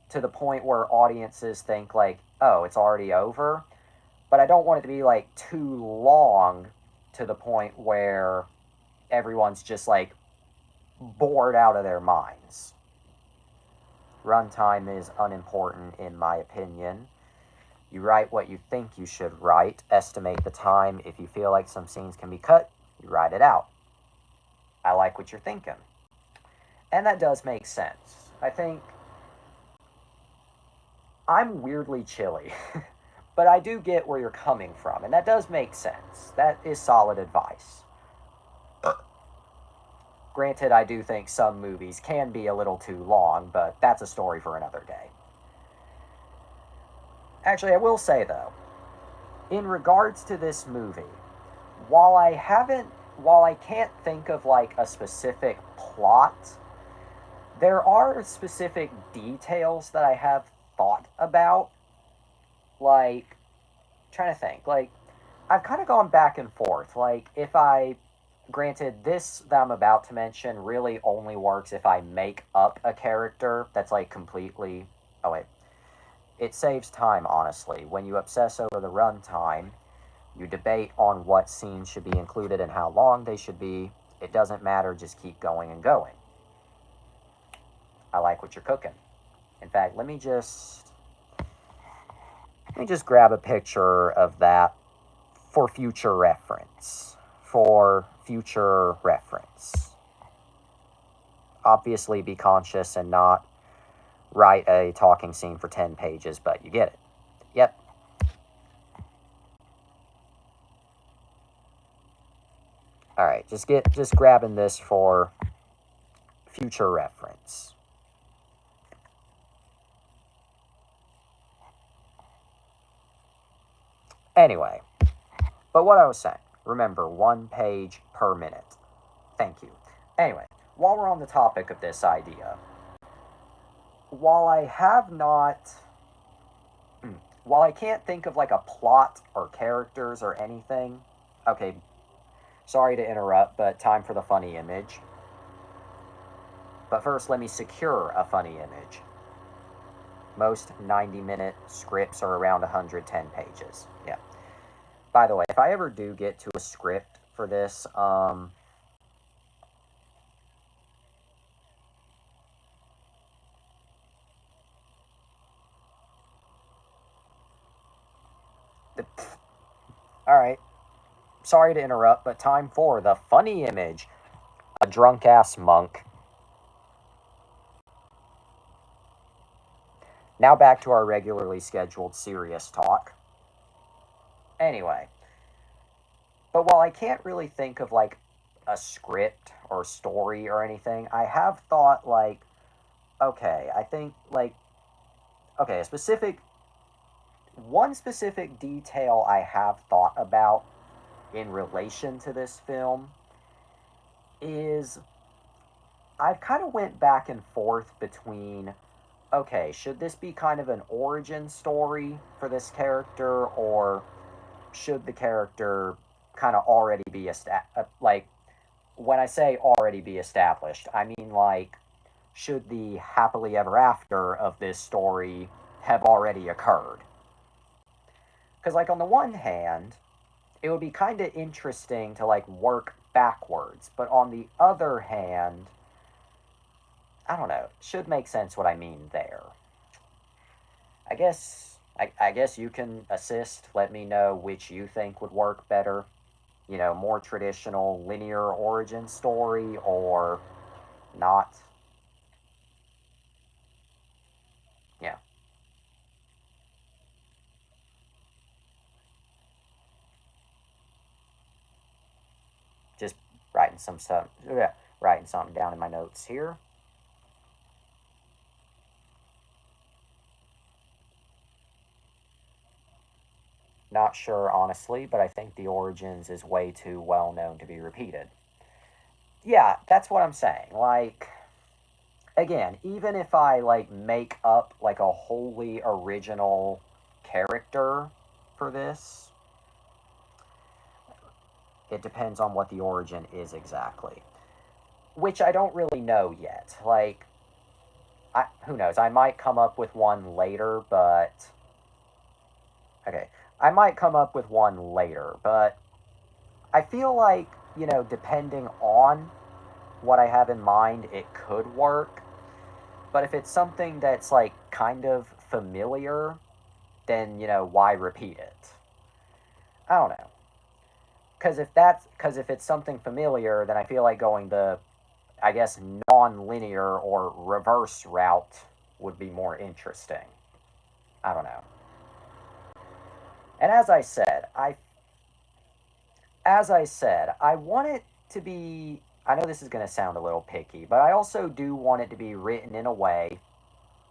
to the point where audiences think like, oh, it's already over. But I don't want it to be like too long to the point where everyone's just like bored out of their minds. Runtime is unimportant in my opinion. You write what you think you should write, estimate the time. If you feel like some scenes can be cut, you write it out. I like what you're thinking. And that does make sense. I think I'm weirdly chilly, but I do get where you're coming from, and that does make sense. That is solid advice. Granted, I do think some movies can be a little too long, but that's a story for another day. Actually, I will say though, in regards to this movie, while I can't think of like a specific plot, there are specific details that I have thought about. Like, trying to think, like, I've kind of gone back and forth. Like, if I, granted, this that I'm about to mention really only works if I make up a character that's like completely. Oh, wait. It saves time, honestly. When you obsess over the runtime, you debate on what scenes should be included and how long they should be. It doesn't matter, just keep going and going. I like what you're cooking. In fact, let me just grab a picture of that for future reference. For future reference. Obviously, be conscious and not write a talking scene for 10 pages, but you get it. Yep. Alright, just grabbing this for future reference. Anyway, but what I was saying, remember, 1 page per minute. Thank you. Anyway, while we're on the topic of this idea, while I have not, while I can't think of like a plot or characters or anything, okay, sorry to interrupt, but time for the funny image. But first, let me secure a funny image. Most 90-minute scripts are around 110 pages. Yeah. By the way, if I ever do get to a script for this, Alright. Sorry to interrupt, but time for the funny image. A drunk ass monk. Now back to our regularly scheduled serious talk. Anyway, but while I can't really think of like a script or story or anything, I have thought like, okay, I think like, okay, one specific detail I have thought about in relation to this film is I've kind of went back and forth between, okay, should this be kind of an origin story for this character, or should the character kind of already be like, when I say already be established, I mean like, should the happily ever after of this story have already occurred? Because like on the one hand, it would be kind of interesting to like work backwards, but on the other hand, I don't know, should make sense what I mean there. I guess you can assist, let me know which you think would work better. You know, more traditional linear origin story or not. Yeah, just writing some stuff, yeah, writing something down in my notes here. Not sure honestly, but I think the origins is way too well known to be repeated. Yeah, that's what I'm saying. Like, again, even if I like make up like a wholly original character for this, it depends on what the origin is exactly, which I don't really know yet. Like, who knows? I might come up with one later, but okay, I might come up with one later, but I feel like, you know, depending on what I have in mind, it could work. But if it's something that's like kind of familiar, then, you know, why repeat it? I don't know. Because if it's something familiar, then I feel like going the, I guess, non-linear or reverse route would be more interesting. I don't know. And as I said, I want it to be. I know this is going to sound a little picky, but I also do want it to be written in a way.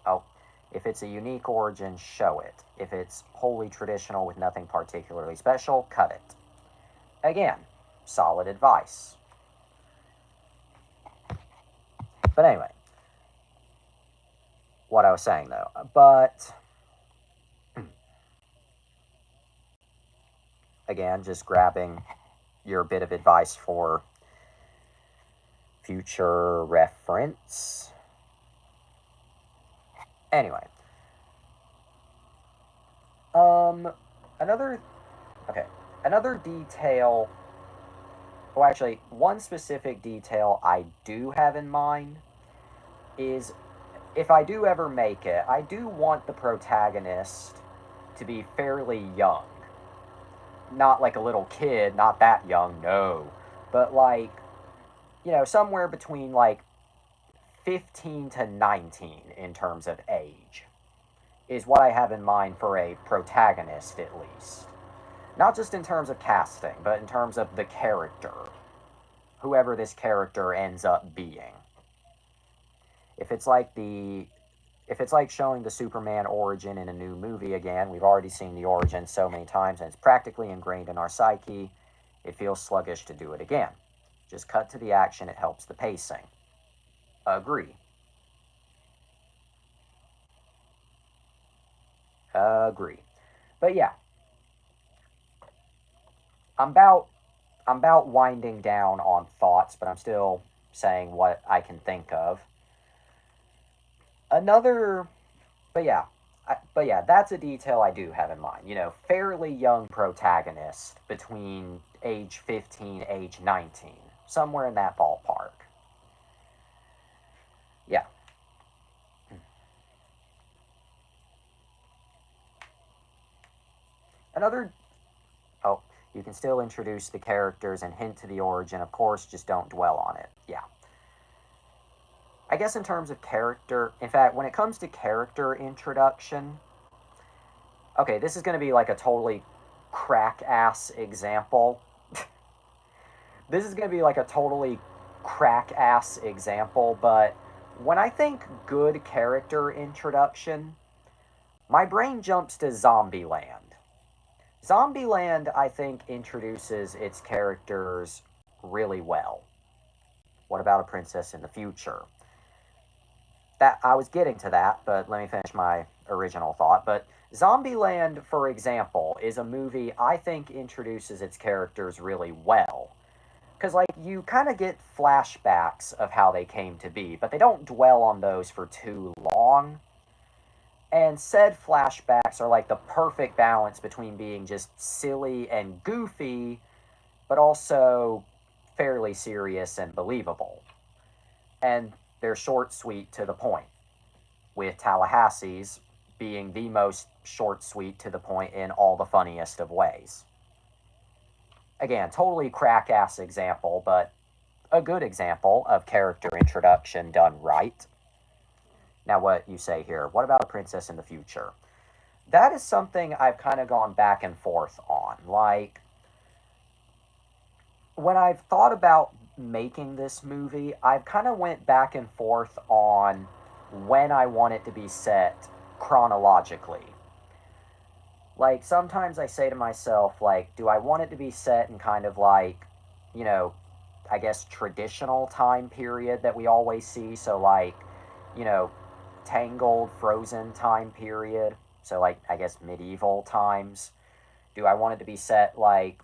Oh, if it's a unique origin, show it. If it's wholly traditional with nothing particularly special, cut it. Again, solid advice. But anyway, what I was saying though. But again, just grabbing your bit of advice for future reference. Anyway, um, another okay, another detail. Well, actually, one specific detail I do have in mind is if I do ever make it, I do want the protagonist to be fairly young. Not like a little kid, not that young, no. But like, you know, somewhere between like 15 to 19 in terms of age is what I have in mind for a protagonist, at least. Not just in terms of casting, but in terms of the character, whoever this character ends up being. If it's like the if it's like showing the Superman origin in a new movie again, we've already seen the origin so many times and it's practically ingrained in our psyche, it feels sluggish to do it again. Just cut to the action, it helps the pacing. Agree. Agree. But yeah, I'm about I'm about winding down on thoughts, but I'm still saying what I can think of. Another, but yeah, but yeah, that's a detail I do have in mind. You know, fairly young protagonist between age 15, age 19, somewhere in that ballpark. Yeah. Another, oh, you can still introduce the characters and hint to the origin, of course, just don't dwell on it. Yeah. I guess in terms of character, in fact, when it comes to character introduction, okay, this is going to be like a totally crack ass example. This is going to be like a totally crack ass example, but when I think good character introduction, my brain jumps to Zombieland. Zombieland, I think, introduces its characters really well. What about A Princess in the Future? That I was getting to that, but let me finish my original thought. But Zombieland, for example, is a movie I think introduces its characters really well. Because, like, you kind of get flashbacks of how they came to be, but they don't dwell on those for too long. And said flashbacks are like the perfect balance between being just silly and goofy, but also fairly serious and believable. And they're short, sweet, to the point, with Tallahassee's being the most short, sweet, to the point in all the funniest of ways. Again, totally crack ass example, but a good example of character introduction done right. Now, what you say here, what about A Princess in the Future? That is something I've kind of gone back and forth on. Like, when I've thought about making this movie, I've kind of went back and forth on when I want it to be set chronologically. Like, sometimes I say to myself, like, do I want it to be set in kind of like, you know, I guess traditional time period that we always see? So, like, you know, Tangled, Frozen time period. So, like, I guess medieval times. Do I want it to be set, like,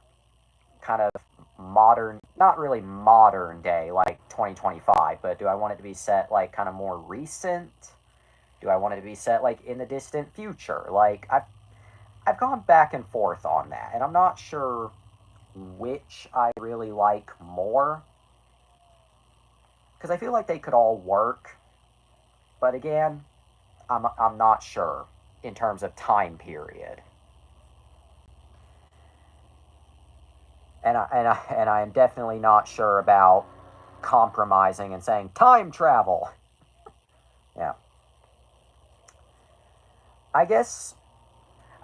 kind of modern, not really modern day, like 2025, but do I want it to be set, like, kind of more recent? Do I want it to be set, like, in the distant future? Like, I've gone back and forth on that, and I'm not sure which I really like more. Because I feel like they could all work, but again, I'm not sure in terms of time period. And I am definitely not sure about compromising and saying time travel. Yeah. I guess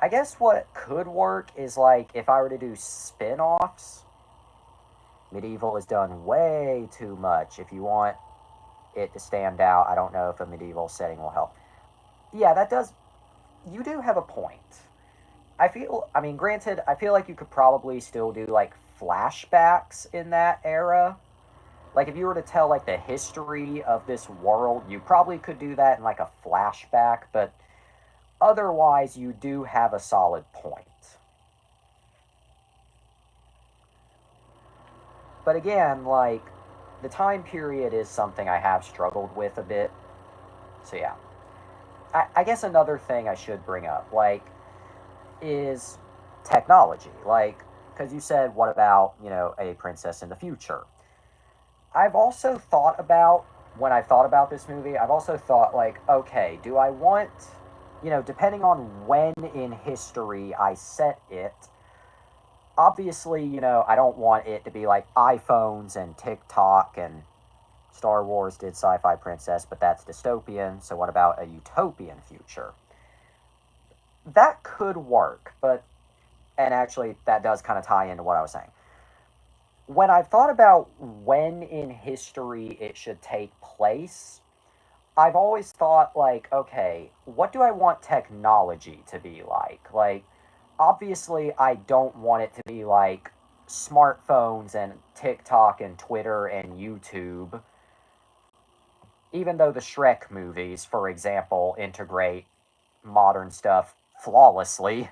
I guess what could work is like if I were to do spin-offs. Medieval is done way too much. If you want it to stand out, I don't know if a medieval setting will help. Yeah, that does. You do have a point. I mean, granted, I feel like you could probably still do like flashbacks in that era. Like if you were to tell like the history of this world, you probably could do that in like a flashback, but otherwise you do have a solid point. But again, like the time period is something I have struggled with a bit. So yeah. I guess another thing I should bring up, like, is technology. Like, because you said, what about, A Princess in the Future? I've also thought about, when I've thought about this movie, I've also thought, like, okay, do I want, depending on when in history I set it, obviously, I don't want it to be like iPhones and TikTok and Star Wars did sci fi princess, but that's dystopian. So, what about a utopian future? That could work, but, and actually, that does kind of tie into what I was saying. When I've thought about when in history it should take place, I've always thought, like, okay, what do I want technology to be like? Like, obviously, I don't want it to be like smartphones and TikTok and Twitter and YouTube, even though the Shrek movies, for example, integrate modern stuff flawlessly.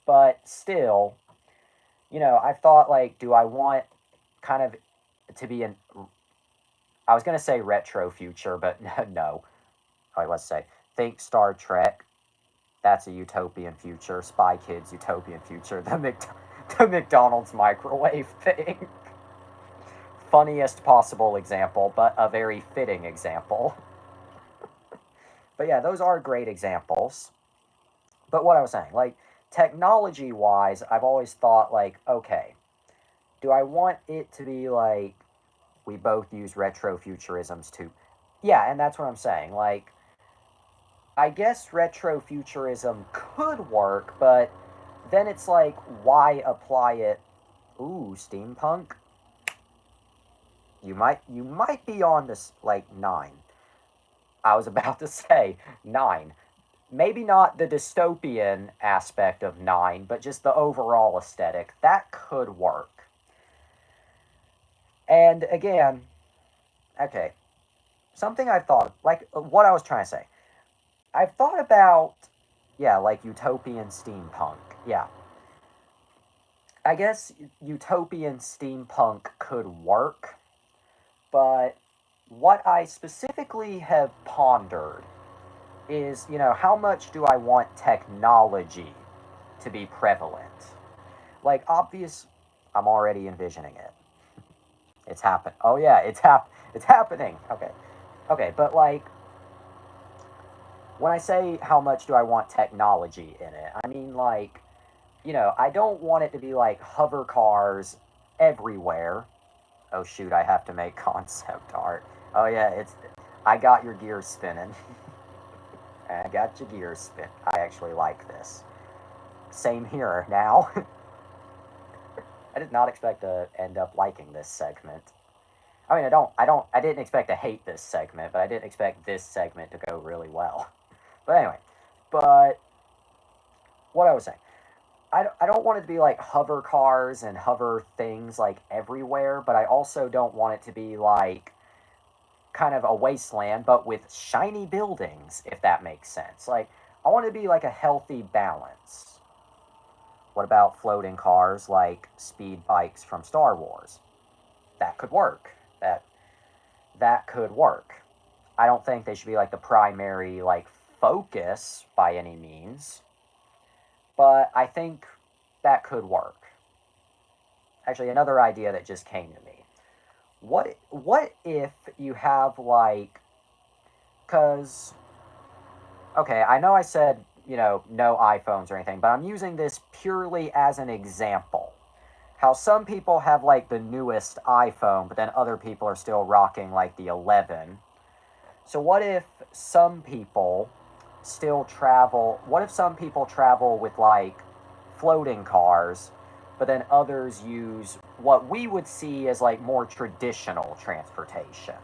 But still, I've thought, like, do I want kind of to be an, I was going to say retro future, but no. All right, let's say, think Star Trek. That's a utopian future. Spy Kids, utopian future. The McDonald's microwave thing. Funniest possible example, but a very fitting example. But yeah, those are great examples. But what I was saying, like, technology wise, I've always thought, like, okay, do I want it to be like we both use retrofuturisms too? Yeah, and that's what I'm saying. Like, I guess retrofuturism could work, but then it's like, why apply it? Ooh, steampunk. You might be on this like 9. I was about to say 9. Maybe not the dystopian aspect of 9, but just the overall aesthetic. That could work. And again, okay, something I've thought, like what I was trying to say. I've thought about, yeah, like utopian steampunk. Yeah. I guess utopian steampunk could work, but what I specifically have pondered is, how much do I want technology to be prevalent? Like, I'm already envisioning it. It's happen. Oh yeah, it's happening. Okay, okay, but like when I say how much do I want technology in it, I mean like, I don't want it to be like hover cars everywhere. Oh shoot, I have to make concept art. Oh yeah, I got your gears spinning. I got your gears spin. I actually like this. Same here now. I did not expect to end up liking this segment. I mean, I didn't expect to hate this segment, but I didn't expect this segment to go really well. But anyway, but what I was saying, I don't want it to be like hover cars and hover things like everywhere, but I also don't want it to be like kind of a wasteland, but with shiny buildings, if that makes sense. Like, I want it to be like a healthy balance. What about floating cars like speed bikes from Star Wars? That could work. That could work. I don't think they should be like the primary like focus by any means, but I think that could work. Actually, another idea that just came to me. What if you have like, cuz okay, I know I said, no iPhones or anything, but I'm using this purely as an example. How some people have like the newest iPhone, but then other people are still rocking like the 11. So what if some people what if some people travel with like floating cars, but then others use what we would see as like more traditional transportation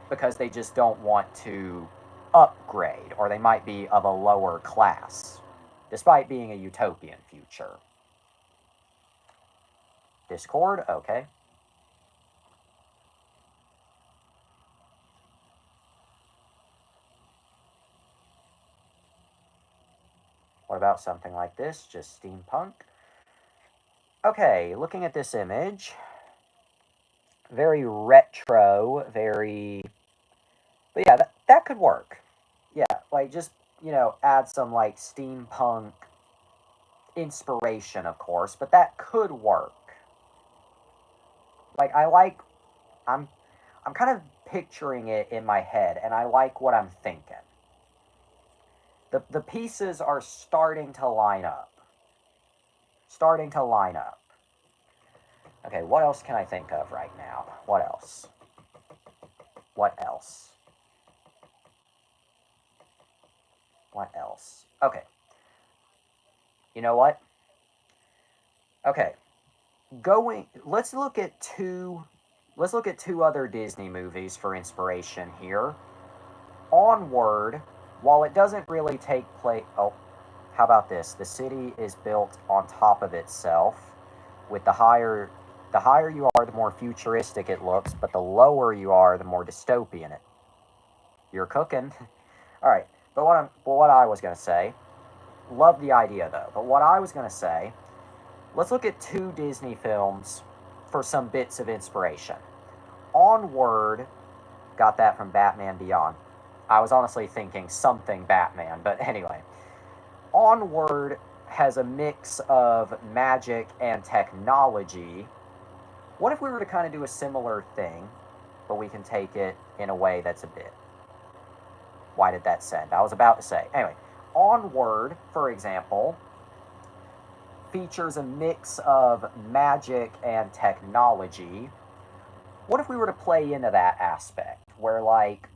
because they just don't want to upgrade or they might be of a lower class despite being a utopian future. Discord, okay. What about something like this? Just steampunk. Okay, looking at this image, very retro, very. But yeah, that could work. Yeah, like just, add some like steampunk inspiration, of course, but that could work. Like, I'm, I'm kind of picturing it in my head, and I like what I'm thinking. The pieces are starting to line up. Starting to line up. Okay, what else can I think of right now? What else? What else? What else? Okay. You know what? Okay. Let's look at two other Disney movies for inspiration here. Onward, while it doesn't really take place, oh, how about this? The city is built on top of itself with the higher you are, the more futuristic it looks, but the lower you are, the more dystopian it. You're cooking. All right. But what I was going to say, love the idea though. But what I was going to say, let's look at two Disney films for some bits of inspiration. Onward, got that from Batman Beyond. I was honestly thinking something Batman, but anyway. Onward has a mix of magic and technology. What if we were to kind of do a similar thing, but we can take it in a way that's a bit. Why did that send? I was about to say. Anyway, Onward, for example, features a mix of magic and technology. What if we were to play into that aspect where, like,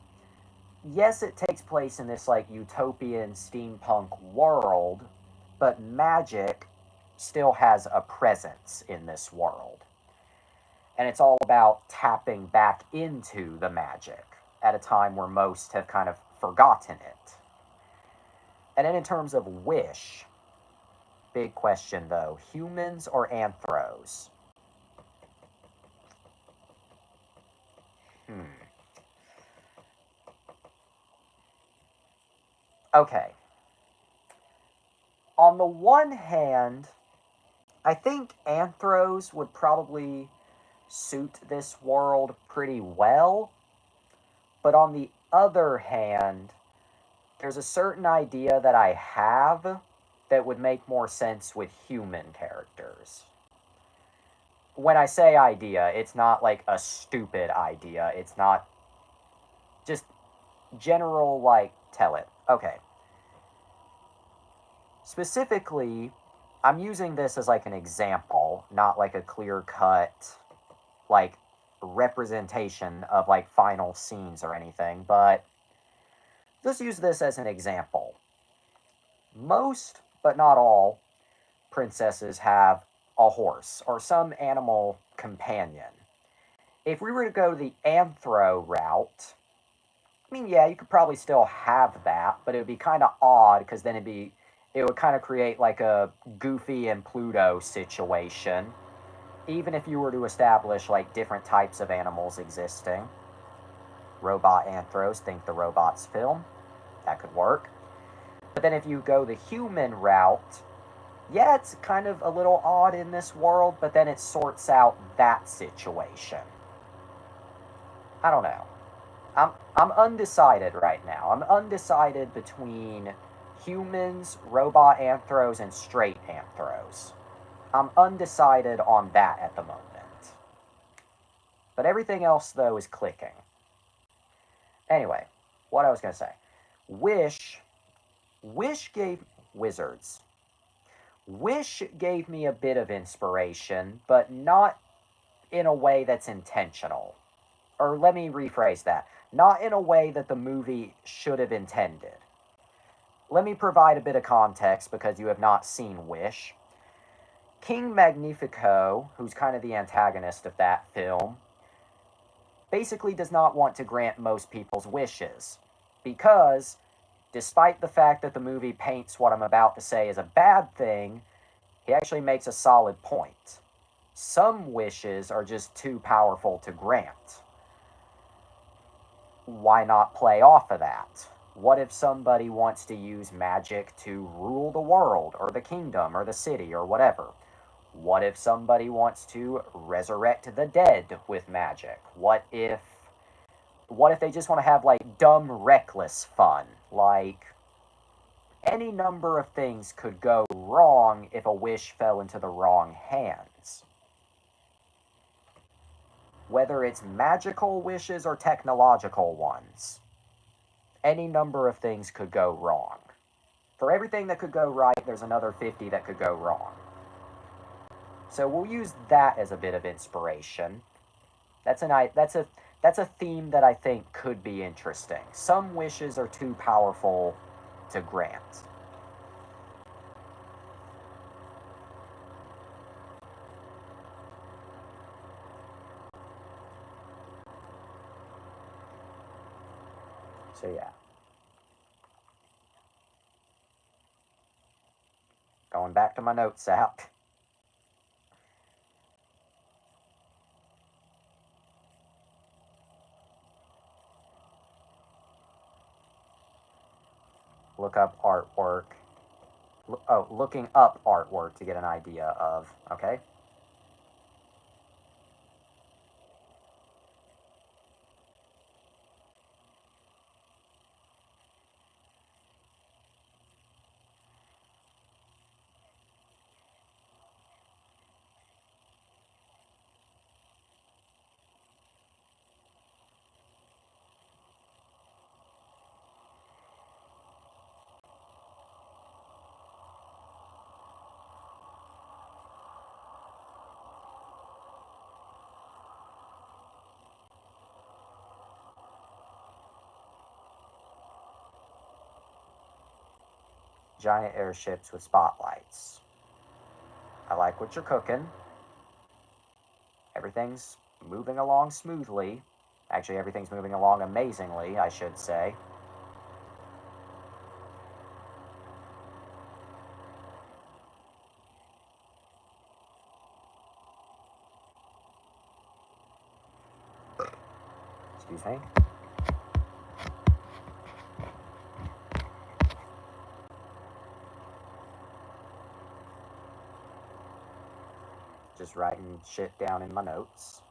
yes, it takes place in this, like, utopian steampunk world, but magic still has a presence in this world. And it's all about tapping back into the magic at a time where most have kind of forgotten it. And then in terms of wish, big question though, humans or anthros? Okay. On the one hand, I think anthros would probably suit this world pretty well. But on the other hand, there's a certain idea that I have that would make more sense with human characters. When I say idea, it's not like a stupid idea. It's not just general, like, tell it. Okay. Specifically, I'm using this as like an example, not like a clear cut, like, representation of like final scenes or anything, but just use this as an example. Most, but not all, princesses have a horse or some animal companion. If we were to go the anthro route, I mean, yeah, you could probably still have that, but it would be kind of odd because then it would kind of create like a Goofy and Pluto situation. Even if you were to establish like different types of animals existing, robot anthros, think the Robots film, that could work. But then if you go the human route, yeah, it's kind of a little odd in this world, but then it sorts out that situation. I don't know. I'm undecided right now. I'm undecided between humans, robot anthros, and straight anthros. I'm undecided on that at the moment. But everything else, though, is clicking. Anyway, what I was going to say. Wish. Wish gave. Wizards. Wish gave me a bit of inspiration, but not in a way that's intentional. Or let me rephrase that. Not in a way that the movie should have intended. Let me provide a bit of context because you have not seen Wish. King Magnifico, who's kind of the antagonist of that film, basically does not want to grant most people's wishes. Because, despite the fact that the movie paints what I'm about to say as a bad thing, he actually makes a solid point. Some wishes are just too powerful to grant. Why not play off of that? What if somebody wants to use magic to rule the world, or the kingdom, or the city, or whatever? What if somebody wants to resurrect the dead with magic? What if they just want to have like dumb reckless fun? Like, any number of things could go wrong if a wish fell into the wrong hands. Whether it's magical wishes or technological ones, any number of things could go wrong. For everything that could go right, there's another 50 that could go wrong. So we'll use that as a bit of inspiration. That's a theme that I think could be interesting. Some wishes are too powerful to grant. So yeah. Going back to my notes app. Look up artwork. Oh, looking up artwork to get an idea of, okay? Giant airships with spotlights. I like what you're cooking. Everything's moving along smoothly. Actually, everything's moving along amazingly, I should say. Excuse me. Just writing shit down in my notes.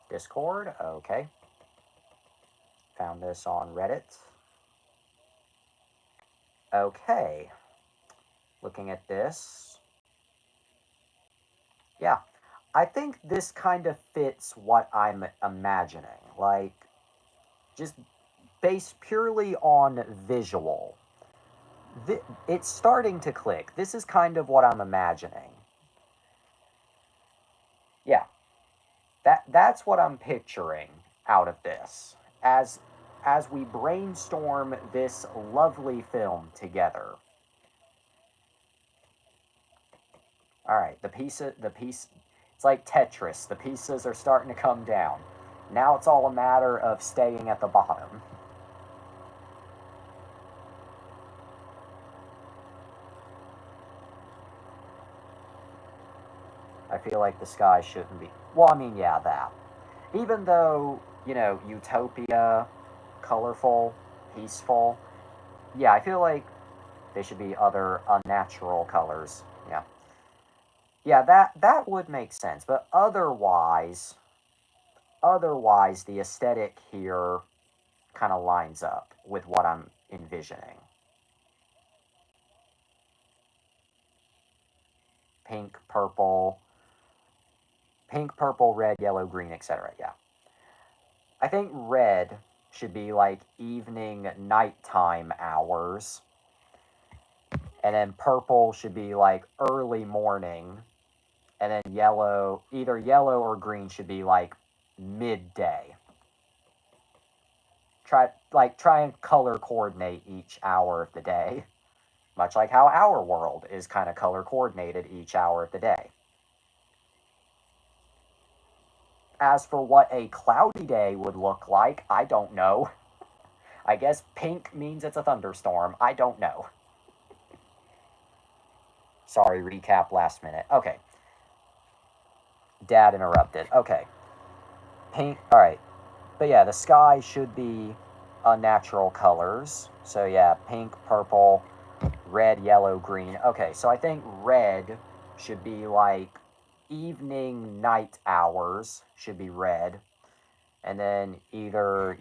Discord, okay. Found this on Reddit. Okay. Looking at this. Yeah. I think this kind of fits what I'm imagining. Like, just based purely on visual. It's starting to click. This is kind of what I'm imagining. Yeah. That's what I'm picturing out of this. As we brainstorm this lovely film together. All right, the piece, it's like Tetris. The pieces are starting to come down. Now it's all a matter of staying at the bottom. I feel like the sky shouldn't be. Well, I mean, yeah, that. Even though, utopia, colorful, peaceful, yeah, I feel like they should be other unnatural colors. Yeah. Yeah, that would make sense. But otherwise the aesthetic here kind of lines up with what I'm envisioning. Pink, purple, red, yellow, green, etc. Yeah. I think red should be like evening, nighttime hours. And then purple should be like early morning. And then either yellow or green should be like midday. Try and color coordinate each hour of the day. Much like how our world is kind of color coordinated each hour of the day. As for what a cloudy day would look like, I don't know. I guess pink means it's a thunderstorm. I don't know. Sorry, recap last minute. Okay. Dad interrupted. Okay. Pink. Alright. But yeah, the sky should be unnatural colors. So yeah, pink, purple, red, yellow, green. Okay, so I think red should be like evening, night hours should be red. And then either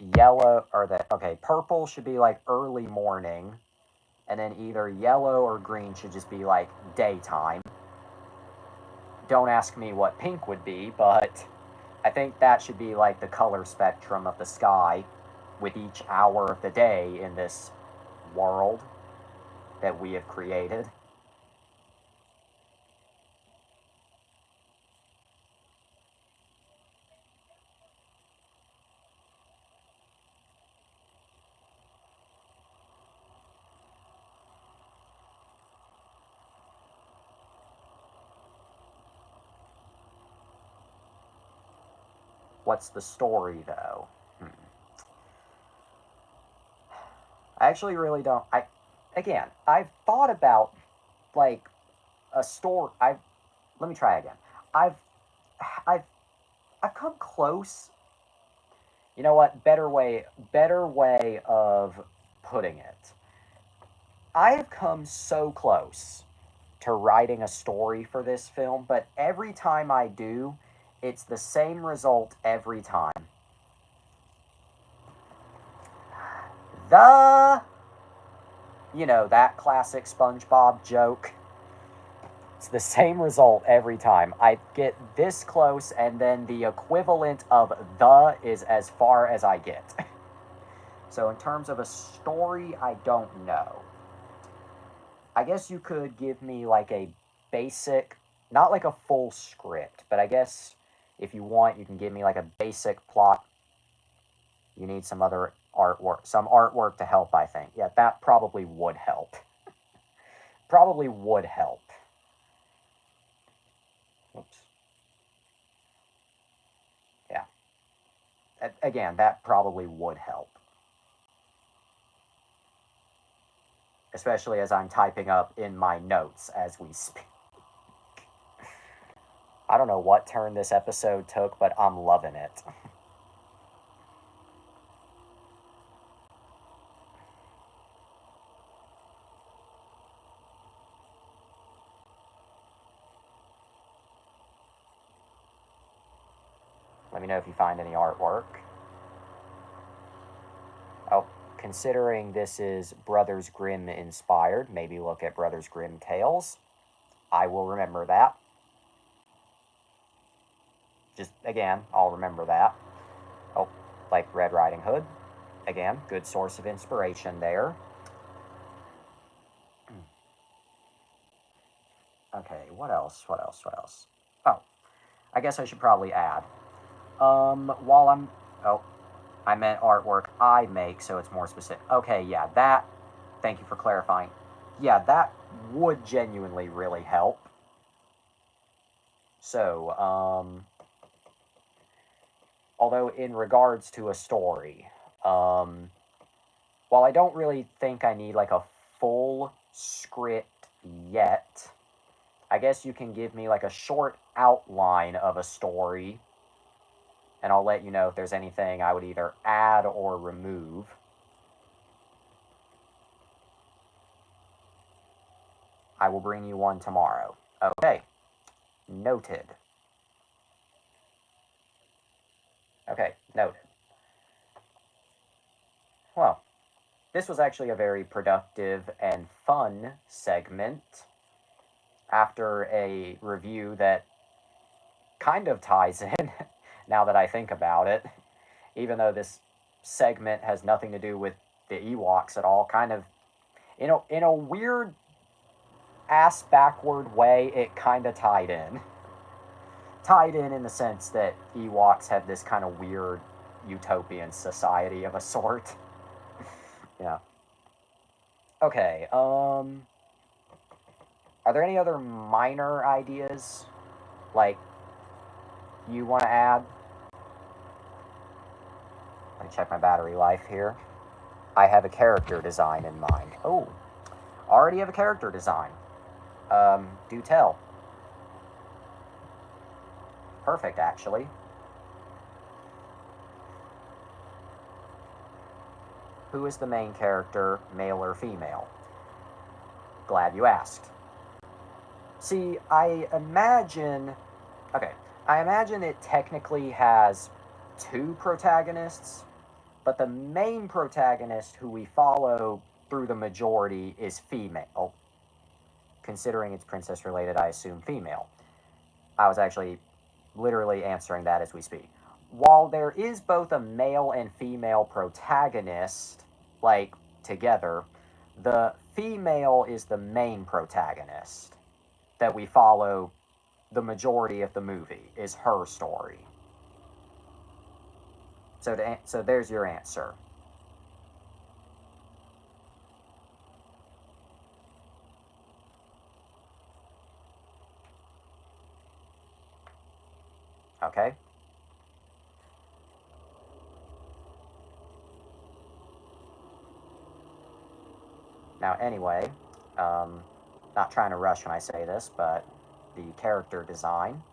purple should be like early morning. And then either yellow or green should just be like daytime. Don't ask me what pink would be, but I think that should be like the color spectrum of the sky with each hour of the day in this world that we have created. What's the story, though? I actually really don't. I've thought about like a story. Let me try again. I've I've I've come close. You know what? Better way of putting it. I have come so close to writing a story for this film, but every time I do, it's the same result every time. The You know, that classic SpongeBob joke. It's the same result every time. I get this close, and then the equivalent of the is as far as I get. So in terms of a story, I don't know. I guess you could give me like a basic, not like a full script, but I guess if you want, you can give me like a basic plot. You need some other artwork, some artwork to help, I think. Yeah, that probably would help. Probably would help. Oops. Yeah. Again, that probably would help. Especially as I'm typing up in my notes as we speak. I don't know what turn this episode took, but I'm loving it. Let me know if you find any artwork. Oh, considering this is Brothers Grimm inspired, maybe look at Brothers Grimm Tales. I will remember that. Just, again, I'll remember that. Oh, like Red Riding Hood. Again, good source of inspiration there. Okay, what else? What else? What else? Oh, I guess I should probably add. While I'm... Oh, I meant artwork I make, so it's more specific. Okay, yeah, that... Thank you for clarifying. Yeah, that would genuinely really help. So, although in regards to a story, while I don't really think I need like a full script yet, I guess you can give me like a short outline of a story, and I'll let you know if there's anything I would either add or remove. I will bring you one tomorrow. Okay. Noted. Okay, noted. Well, this was actually a very productive and fun segment after a review that kind of ties in now that I think about it. Even though this segment has nothing to do with the Ewoks at all, kind of in a weird ass backward way, it kind of tied in. Tied in the sense that Ewoks have this kind of weird utopian society of a sort. Yeah. Okay, are there any other minor ideas, like, you want to add? Let me check my battery life here. I have a character design in mind. Oh, already have a character design. Do tell. Perfect, actually. Who is the main character, male or female? Glad you asked. See, I imagine it technically has two protagonists, but the main protagonist who we follow through the majority is female. Considering it's princess related, I assume female. I was actually literally answering that as we speak. While there is both a male and female protagonist, like, together, the female is the main protagonist that we follow the majority of the movie, is her story. So there's your answer. Okay? Now, anyway, not trying to rush when I say this, but the character design.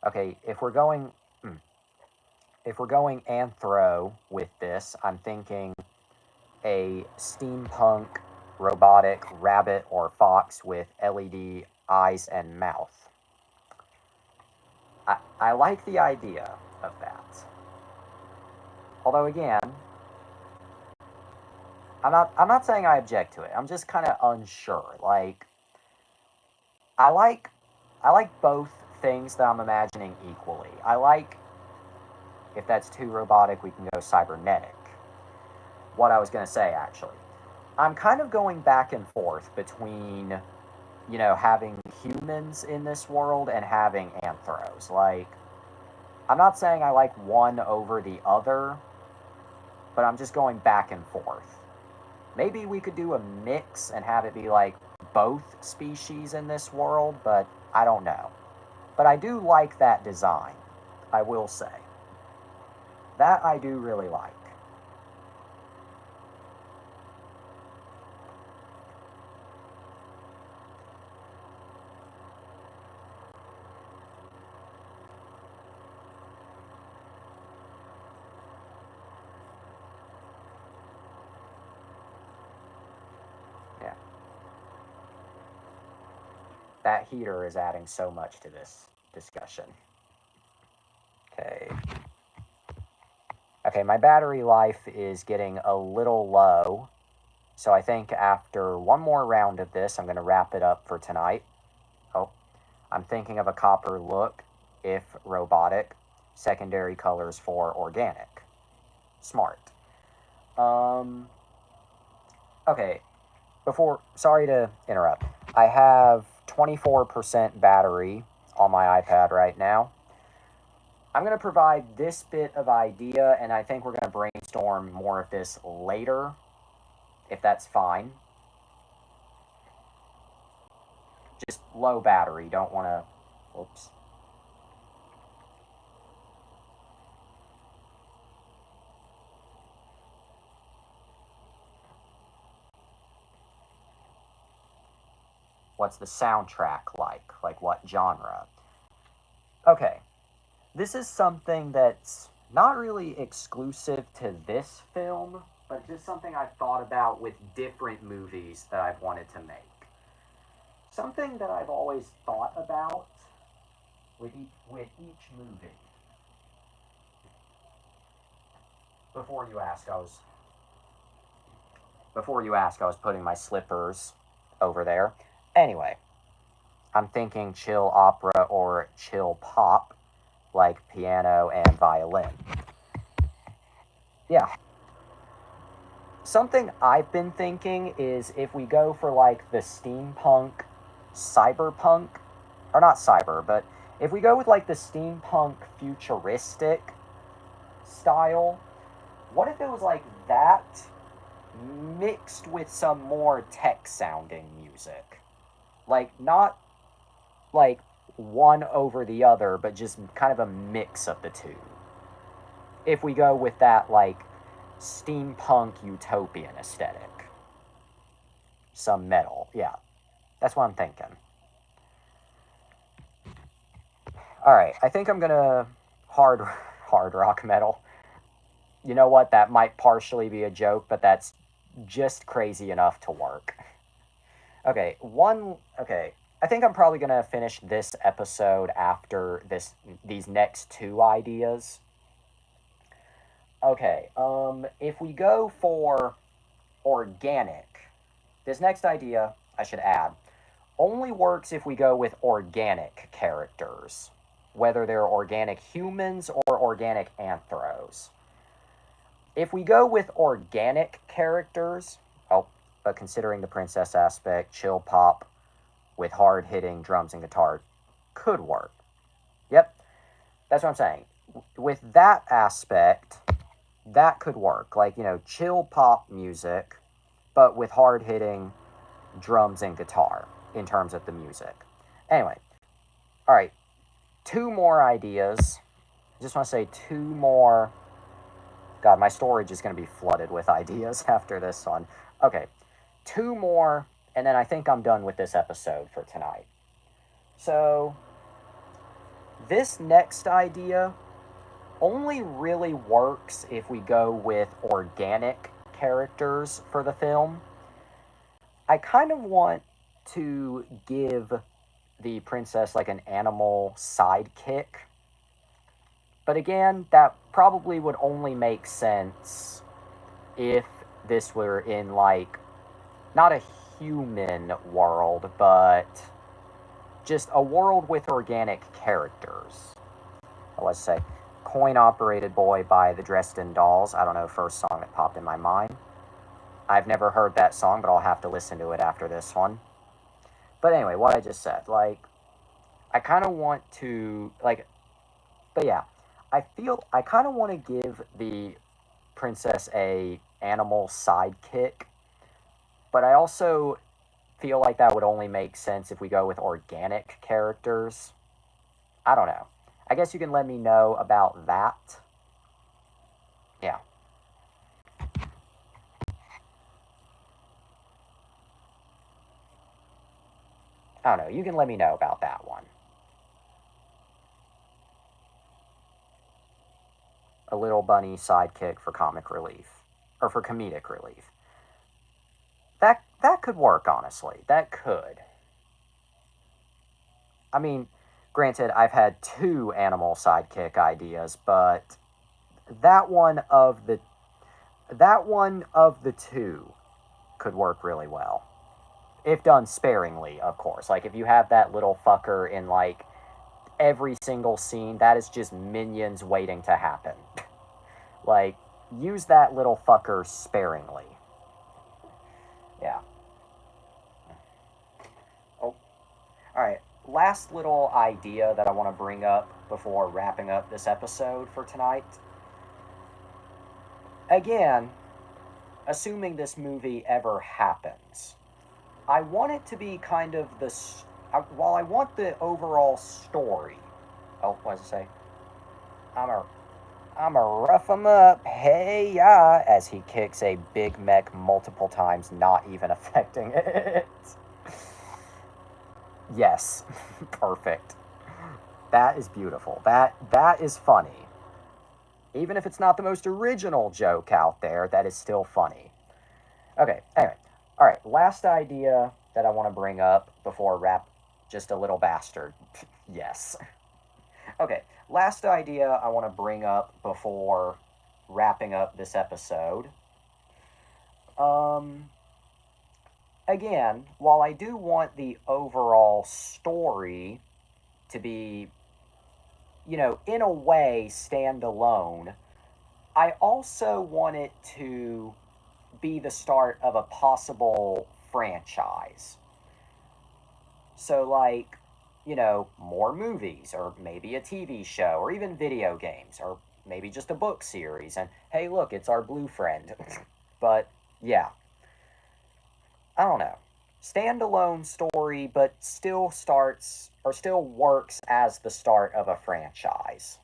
Okay, if we're going... if we're going anthro with this, I'm thinking a steampunk robotic rabbit or fox with LED eyes and mouth. I like the idea of that. Although again, I'm not saying I object to it. I'm just kind of unsure. Like I like I like both things that I'm imagining equally. I like, if that's too robotic, we can go cybernetic. What I was going to say actually. I'm kind of going back and forth between, having humans in this world and having anthros. Like, I'm not saying I like one over the other, but I'm just going back and forth. Maybe we could do a mix and have it be like both species in this world, but I don't know. But I do like that design, I will say. That I do really like. Yeah. That heater is adding so much to this discussion. Okay. Okay, my battery life is getting a little low. So I think after one more round of this, I'm going to wrap it up for tonight. Oh, I'm thinking of a copper look if robotic, secondary colors for organic. Smart. Um, okay, sorry to interrupt. I have 24% battery on my iPad right now. I'm going to provide this bit of idea, and I think we're going to brainstorm more of this later, if that's fine. Just low battery, don't want to. Whoops. What's the soundtrack like? Like what genre? Okay, this is something that's not really exclusive to this film, but just something I've thought about with different movies that I've wanted to make. Something that I've always thought about with each movie. Before you ask, I was putting my slippers over there. Anyway, I'm thinking chill opera or chill pop, like piano and violin. Yeah. Something I've been thinking is if we go for like the steampunk, cyberpunk, or not cyber, but if we go with like the steampunk futuristic style, what if it was like that mixed with some more tech sounding music? Like, not like one over the other, but just kind of a mix of the two. If we go with that, like, steampunk utopian aesthetic, some metal, yeah, that's what I'm thinking. All right, I think I'm gonna hard rock metal. You know what? That might partially be a joke, but that's just crazy enough to work. Okay, okay. I think I'm probably gonna finish this episode after these next two ideas. Okay, if we go for organic, this next idea I should add only works if we go with organic characters, whether they're organic humans or organic anthros. If we go with organic characters, oh, but considering the princess aspect, chill pop with hard hitting drums and guitar could work. Yep, that's what I'm saying. With that aspect, that could work. Like, chill pop music, but with hard hitting drums and guitar in terms of the music. Anyway, all right, two more ideas. I just want to say two more. God, my storage is going to be flooded with ideas after this one. Okay, two more, and then I think I'm done with this episode for tonight. So, this next idea only really works if we go with organic characters for the film. I kind of want to give the princess like an animal sidekick. But again, that probably would only make sense if this were in like not a human world, but just a world with organic characters. Let's say Coin Operated Boy by the Dresden Dolls. I don't know, first song that popped in my mind. I've never heard that song, but I'll have to listen to it after this one. But anyway, what I just said, like, I kind of want to, like, but yeah, I kind of want to give the princess a animal sidekick, but I also feel like that would only make sense if we go with organic characters. I don't know. I guess you can let me know about that. Yeah. I don't know. You can let me know about that one. A little bunny sidekick for comic relief. Or for comedic relief. That could work, honestly. That could. I mean, granted, I've had two animal sidekick ideas, but that one of the two could work really well. If done sparingly, of course. Like, if you have that little fucker in, like, every single scene, that is just minions waiting to happen. Like, use that little fucker sparingly. Yeah. Oh. Alright. Last little idea that I want to bring up before wrapping up this episode for tonight. Again, assuming this movie ever happens, I want it to be kind of the... while I want the overall story... Oh, what does it say? I'm a rough him up, hey ya, as he kicks a big mech multiple times, not even affecting it. Yes, perfect. That is beautiful. That is funny. Even if it's not the most original joke out there, that is still funny. Okay, anyway. Alright, last idea that I want to bring up before wrap... Just a little bastard. Yes. Okay, last idea I want to bring up before wrapping up this episode. Again, while I do want the overall story to be, you know, in a way standalone, I also want it to be the start of a possible franchise. So, like, you know, more movies, or maybe a TV show, or even video games, or maybe just a book series, and hey, look, it's our blue friend. But, yeah. I don't know. Standalone story, but still starts, or still works as the start of a franchise.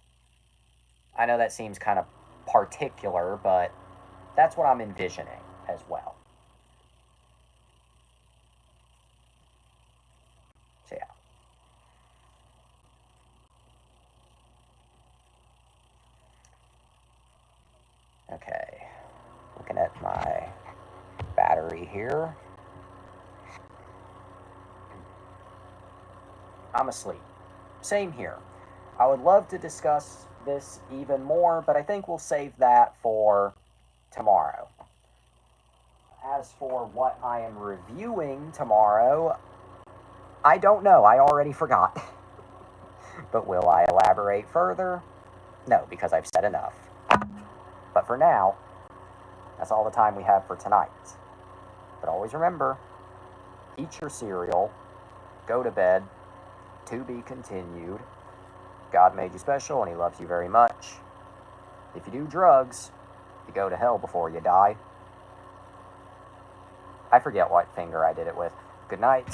I know that seems kind of particular, but that's what I'm envisioning as well. So, yeah. Okay. Looking at my battery here. I'm asleep. Same here. I would love to discuss this even more, but I think we'll save that for tomorrow. As for what I am reviewing tomorrow, I don't know. I already forgot. But will I elaborate further? No, because I've said enough. But for now, that's all the time we have for tonight. But always remember, eat your cereal, go to bed, to be continued. God made you special and he loves you very much. If you do drugs, you go to hell before you die. I forget what finger I did it with. Good night.